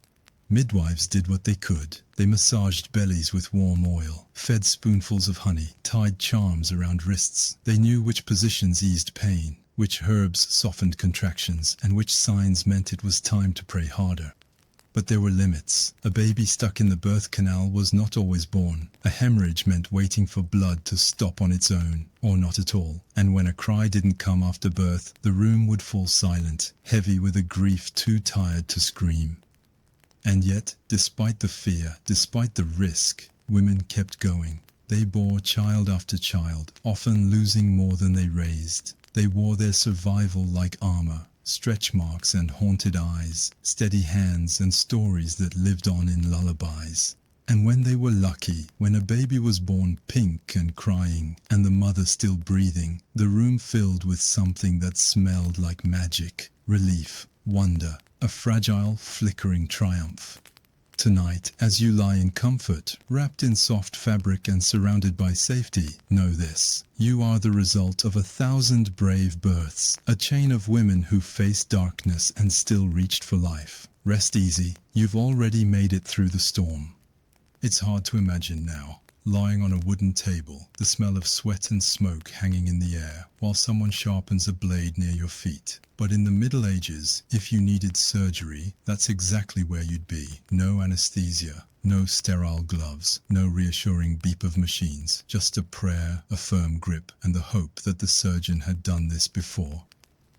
Midwives did what they could. They massaged bellies with warm oil, fed spoonfuls of honey, tied charms around wrists. They knew which positions eased pain, which herbs softened contractions, and which signs meant it was time to pray harder. But there were limits. A baby stuck in the birth canal was not always born. A hemorrhage meant waiting for blood to stop on its own, or not at all. And when a cry didn't come after birth, the room would fall silent, heavy with a grief too tired to scream. And yet, despite the fear, despite the risk, women kept going. They bore child after child, often losing more than they raised. They wore their survival like armor, stretch marks and haunted eyes, steady hands and stories that lived on in lullabies. And when they were lucky, when a baby was born pink and crying, and the mother still breathing, the room filled with something that smelled like magic, relief, wonder, a fragile, flickering triumph. Tonight, as you lie in comfort, wrapped in soft fabric and surrounded by safety, know this: you are the result of 1,000 brave births, a chain of women who faced darkness and still reached for life. Rest easy, you've already made it through the storm. It's hard to imagine now, lying on a wooden table, the smell of sweat and smoke hanging in the air, while someone sharpens a blade near your feet. But in the Middle Ages, if you needed surgery, that's exactly where you'd be. No anesthesia, no sterile gloves, no reassuring beep of machines, just a prayer, a firm grip, and the hope that the surgeon had done this before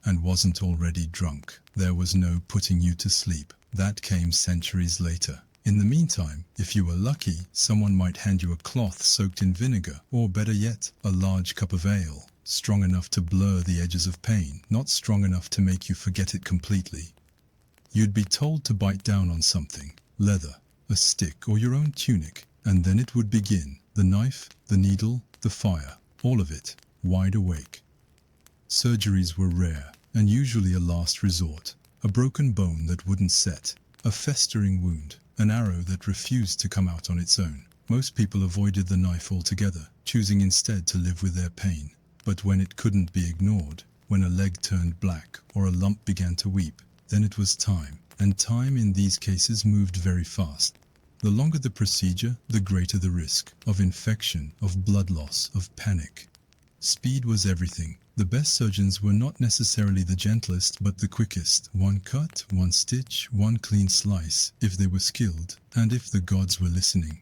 and wasn't already drunk. There was no putting you to sleep. That came centuries later. In the meantime, if you were lucky, someone might hand you a cloth soaked in vinegar, or better yet, a large cup of ale, strong enough to blur the edges of pain, not strong enough to make you forget it completely. You'd be told to bite down on something, leather, a stick, or your own tunic, and then it would begin. The knife, the needle, the fire, all of it, wide awake. Surgeries were rare, and usually a last resort. A broken bone that wouldn't set, a festering wound, an arrow that refused to come out on its own. Most people avoided the knife altogether, choosing instead to live with their pain. But when it couldn't be ignored, when a leg turned black or a lump began to weep, then it was time. And time in these cases moved very fast. The longer the procedure, the greater the risk of infection, of blood loss, of panic. Speed was everything. The best surgeons were not necessarily the gentlest, but the quickest. One cut, one stitch, one clean slice, if they were skilled, and if the gods were listening.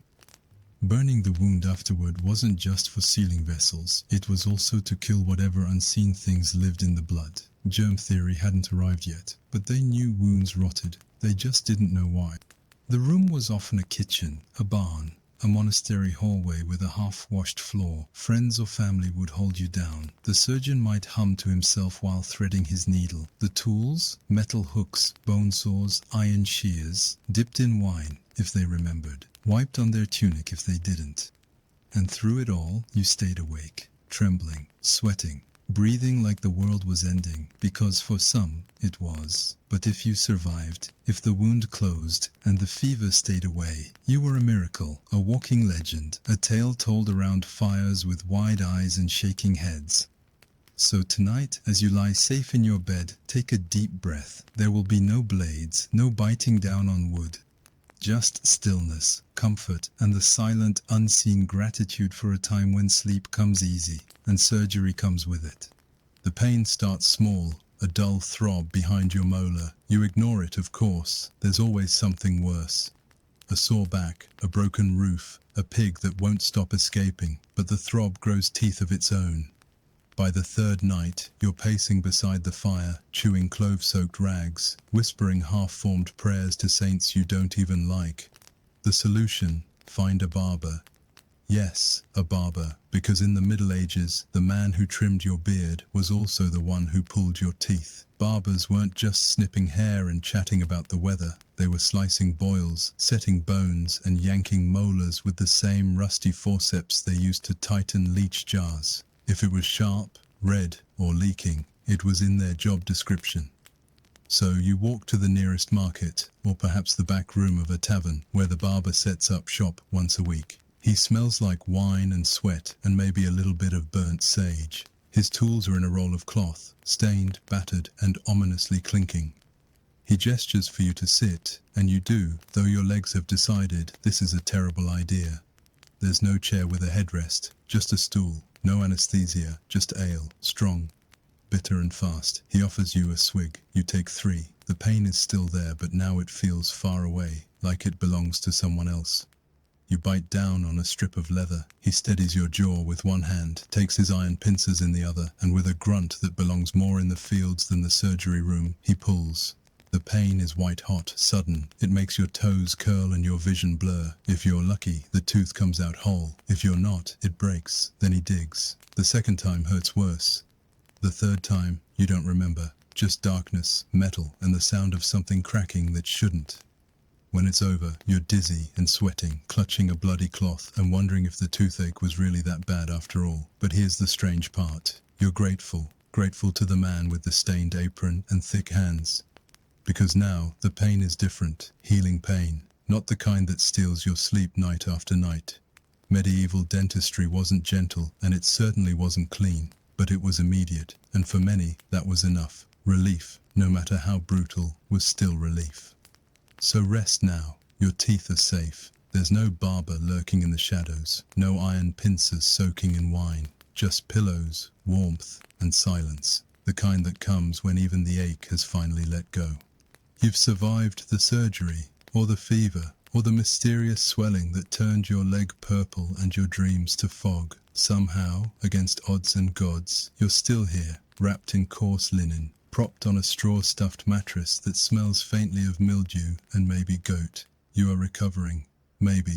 Burning the wound afterward wasn't just for sealing vessels, it was also to kill whatever unseen things lived in the blood. Germ theory hadn't arrived yet, but they knew wounds rotted. They just didn't know why. The room was often a kitchen, a barn, a monastery hallway with a half-washed floor. Friends or family would hold you down. The surgeon might hum to himself while threading his needle. The tools, metal hooks, bone saws, iron shears, dipped in wine, if they remembered, wiped on their tunic if they didn't. And through it all, you stayed awake, trembling, sweating, breathing like the world was ending, because for some, it was. But if you survived, if the wound closed and the fever stayed away, you were a miracle, a walking legend, a tale told around fires with wide eyes and shaking heads. So tonight, as you lie safe in your bed, take a deep breath. There will be no blades, no biting down on wood. Just stillness, comfort, and the silent, unseen gratitude for a time when sleep comes easy, and surgery comes with it. The pain starts small, a dull throb behind your molar. You ignore it, of course. There's always something worse. A sore back, a broken roof, a pig that won't stop escaping, but the throb grows teeth of its own. By the third night, you're pacing beside the fire, chewing clove-soaked rags, whispering half-formed prayers to saints you don't even like. The solution: find a barber. Yes, a barber, because in the Middle Ages, the man who trimmed your beard was also the one who pulled your teeth. Barbers weren't just snipping hair and chatting about the weather. They were slicing boils, setting bones, and yanking molars with the same rusty forceps they used to tighten leech jars. If it was sharp, red, or leaking, it was in their job description. So you walk to the nearest market, or perhaps the back room of a tavern, where the barber sets up shop once a week. He smells like wine and sweat and maybe a little bit of burnt sage. His tools are in a roll of cloth, stained, battered, and ominously clinking. He gestures for you to sit, and you do, though your legs have decided this is a terrible idea. There's no chair with a headrest, just a stool. No anesthesia, just ale, strong, bitter and fast. He offers you a swig. You take 3. The pain is still there, but now it feels far away, like it belongs to someone else. You bite down on a strip of leather. He steadies your jaw with one hand, takes his iron pincers in the other, and with a grunt that belongs more in the fields than the surgery room, he pulls. The pain is white-hot, sudden. It makes your toes curl and your vision blur. If you're lucky, the tooth comes out whole. If you're not, it breaks. Then he digs. The second time hurts worse. The third time, you don't remember. Just darkness, metal, and the sound of something cracking that shouldn't. When it's over, you're dizzy and sweating, clutching a bloody cloth and wondering if the toothache was really that bad after all. But here's the strange part. You're grateful. Grateful to the man with the stained apron and thick hands. Because now, the pain is different, healing pain, not the kind that steals your sleep night after night. Medieval dentistry wasn't gentle, and it certainly wasn't clean, but it was immediate, and for many, that was enough. Relief, no matter how brutal, was still relief. So rest now, your teeth are safe. There's no barber lurking in the shadows, no iron pincers soaking in wine, just pillows, warmth, and silence, the kind that comes when even the ache has finally let go. You've survived the surgery, or the fever, or the mysterious swelling that turned your leg purple and your dreams to fog. Somehow, against odds and gods, you're still here, wrapped in coarse linen, propped on a straw-stuffed mattress that smells faintly of mildew and maybe goat. You are recovering. Maybe.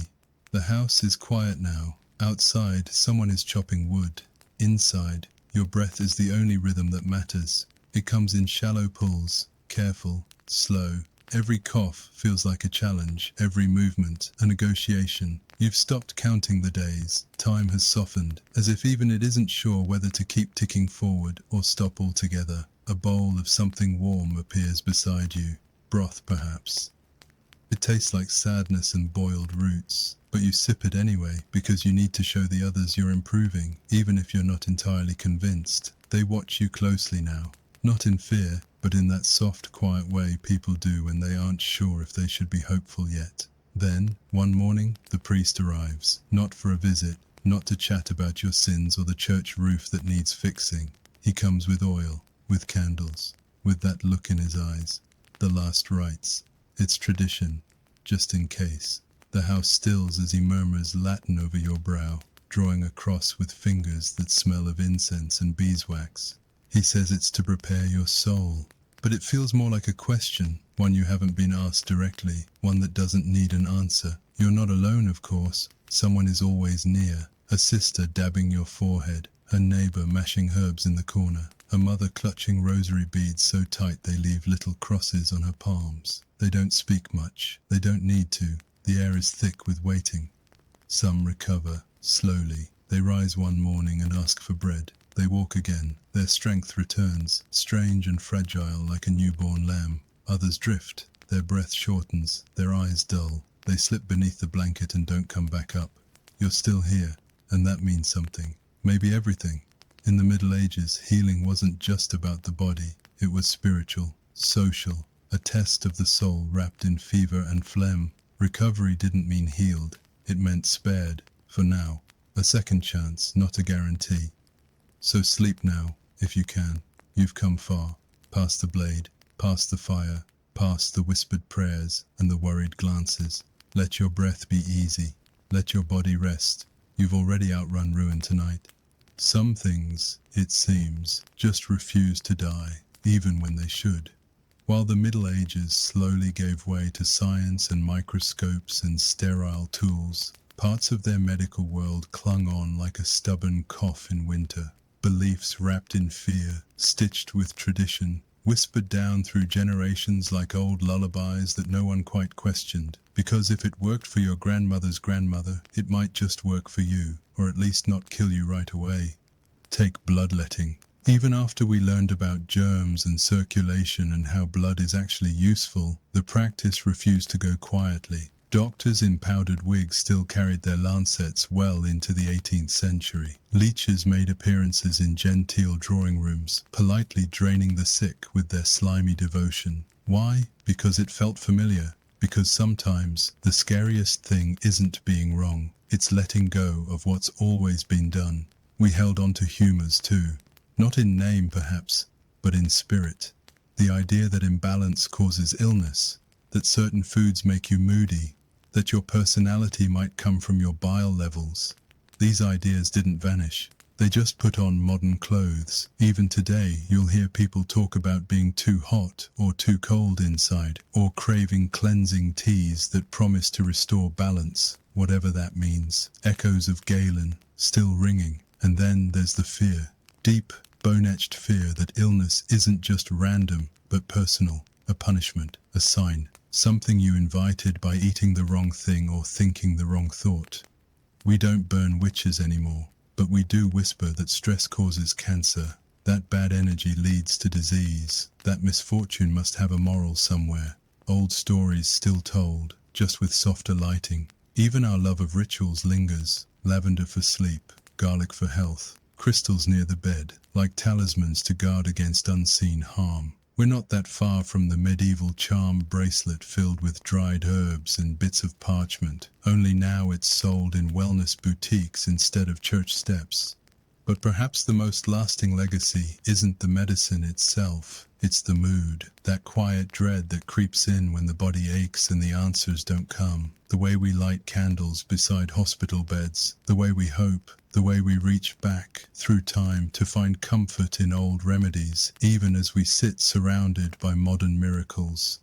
The house is quiet now. Outside, someone is chopping wood. Inside, your breath is the only rhythm that matters. It comes in shallow pulls, careful, slow. Every cough feels like a challenge, every movement a negotiation. You've stopped counting the days. Time has softened, as if even it isn't sure whether to keep ticking forward or stop altogether. A bowl of something warm appears beside you. Broth, perhaps. It tastes like sadness and boiled roots, but you sip it anyway because you need to show the others you're improving, even if you're not entirely convinced. They watch you closely now, not in fear, but in that soft, quiet way people do when they aren't sure if they should be hopeful yet. Then, one morning, the priest arrives, not for a visit, not to chat about your sins or the church roof that needs fixing. He comes with oil, with candles, with that look in his eyes. The last rites. It's tradition, just in case. The house stills as he murmurs Latin over your brow, drawing a cross with fingers that smell of incense and beeswax. He says it's to prepare your soul, but it feels more like a question, one you haven't been asked directly, one that doesn't need an answer. You're not alone, of course. Someone is always near. A sister dabbing your forehead, a neighbor mashing herbs in the corner, a mother clutching rosary beads so tight they leave little crosses on her palms. They don't speak much. They don't need to. The air is thick with waiting. Some recover, slowly. They rise one morning and ask for bread. They walk again. Their strength returns, strange and fragile like a newborn lamb. Others drift. Their breath shortens. Their eyes dull. They slip beneath the blanket and don't come back up. You're still here, and that means something. Maybe everything. In the Middle Ages, healing wasn't just about the body. It was spiritual, social, a test of the soul wrapped in fever and phlegm. Recovery didn't mean healed. It meant spared, for now. A second chance, not a guarantee. So sleep now, if you can. You've come far, past the blade, past the fire, past the whispered prayers and the worried glances. Let your breath be easy. Let your body rest. You've already outrun ruin tonight. Some things, it seems, just refuse to die, even when they should. While the Middle Ages slowly gave way to science and microscopes and sterile tools, parts of their medical world clung on like a stubborn cough in winter. Beliefs wrapped in fear, stitched with tradition, whispered down through generations like old lullabies that no one quite questioned. Because if it worked for your grandmother's grandmother, it might just work for you, or at least not kill you right away. Take bloodletting. Even after we learned about germs and circulation and how blood is actually useful, the practice refused to go quietly. Doctors in powdered wigs still carried their lancets well into the 18th century. Leeches made appearances in genteel drawing rooms, politely draining the sick with their slimy devotion. Why? Because it felt familiar. Because sometimes the scariest thing isn't being wrong, it's letting go of what's always been done. We held on to humors too. Not in name perhaps, but in spirit. The idea that imbalance causes illness, that certain foods make you moody, that your personality might come from your bile levels. These ideas didn't vanish. They just put on modern clothes. Even today, you'll hear people talk about being too hot or too cold inside, or craving cleansing teas that promise to restore balance, whatever that means. Echoes of Galen, still ringing. And then there's the fear. Deep, bone-etched fear that illness isn't just random, but personal. A punishment, a sign. Something you invited by eating the wrong thing or thinking the wrong thought. We don't burn witches anymore. But we do whisper that stress causes cancer, that bad energy leads to disease, that misfortune must have a moral somewhere. Old stories still told, just with softer lighting. Even our love of rituals lingers. Lavender for sleep, garlic for health, crystals near the bed, like talismans to guard against unseen harm. We're not that far from the medieval charm bracelet filled with dried herbs and bits of parchment, only now it's sold in wellness boutiques instead of church steps. But perhaps the most lasting legacy isn't the medicine itself, it's the mood, that quiet dread that creeps in when the body aches and the answers don't come. The way we light candles beside hospital beds, the way we hope, the way we reach back through time to find comfort in old remedies, even as we sit surrounded by modern miracles.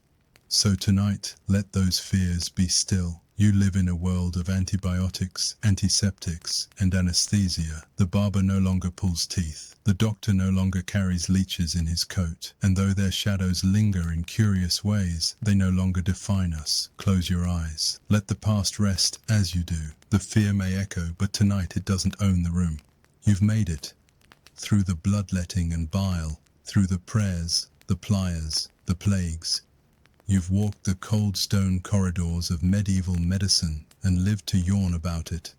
So tonight, let those fears be still. You live in a world of antibiotics, antiseptics, and anesthesia. The barber no longer pulls teeth. The doctor no longer carries leeches in his coat. And though their shadows linger in curious ways, they no longer define us. Close your eyes. Let the past rest as you do. The fear may echo, but tonight it doesn't own the room. You've made it. Through the bloodletting and bile, through the prayers, the pliers, the plagues. You've walked the cold stone corridors of medieval medicine and lived to yawn about it.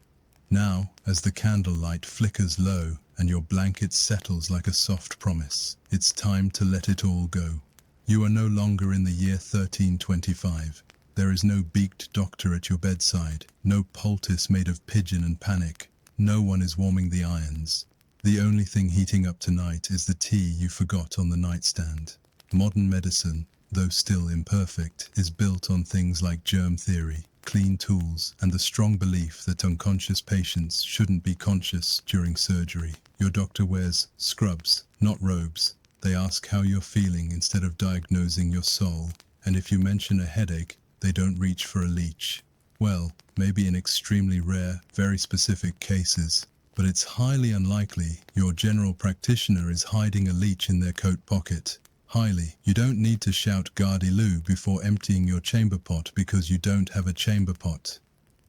Now, as the candlelight flickers low and your blanket settles like a soft promise, it's time to let it all go. You are no longer in the year 1325. There is no beaked doctor at your bedside, no poultice made of pigeon and panic. No one is warming the irons. The only thing heating up tonight is the tea you forgot on the nightstand. Modern medicine, though still imperfect, is built on things like germ theory, clean tools, and the strong belief that unconscious patients shouldn't be conscious during surgery. Your doctor wears scrubs, not robes. They ask how you're feeling instead of diagnosing your soul. And if you mention a headache, they don't reach for a leech. Well, maybe in extremely rare, very specific cases, but it's highly unlikely your general practitioner is hiding a leech in their coat pocket. Highly. You don't need to shout "Gardy-loo" before emptying your chamber pot because you don't have a chamber pot.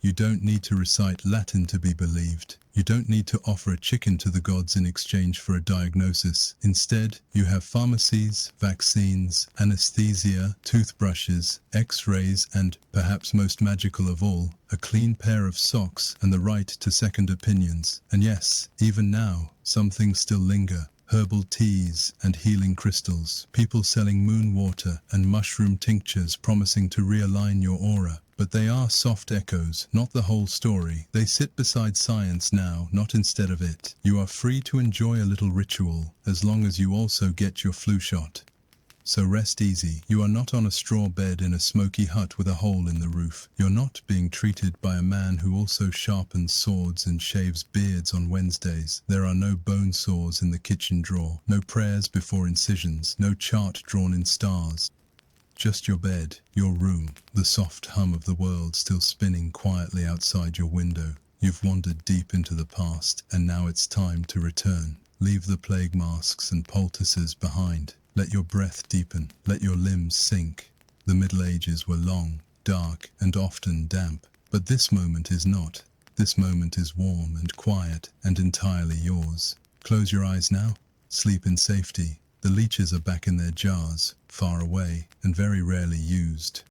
You don't need to recite Latin to be believed. You don't need to offer a chicken to the gods in exchange for a diagnosis. Instead, you have pharmacies, vaccines, anesthesia, toothbrushes, x-rays, and, perhaps most magical of all, a clean pair of socks and the right to second opinions. And yes, even now, some things still linger. Herbal teas and healing crystals, people selling moon water and mushroom tinctures promising to realign your aura. But they are soft echoes, not the whole story. They sit beside science now, not instead of it. You are free to enjoy a little ritual, as long as you also get your flu shot. So rest easy. You are not on a straw bed in a smoky hut with a hole in the roof. You're not being treated by a man who also sharpens swords and shaves beards on Wednesdays. There are no bone saws in the kitchen drawer, no prayers before incisions, no chart drawn in stars. Just your bed, your room, the soft hum of the world still spinning quietly outside your window. You've wandered deep into the past, and now it's time to return. Leave the plague masks and poultices behind. Let your breath deepen, let your limbs sink. The Middle Ages were long, dark, and often damp, but this moment is not. This moment is warm and quiet and entirely yours. Close your eyes now, sleep in safety. The leeches are back in their jars, far away, and very rarely used.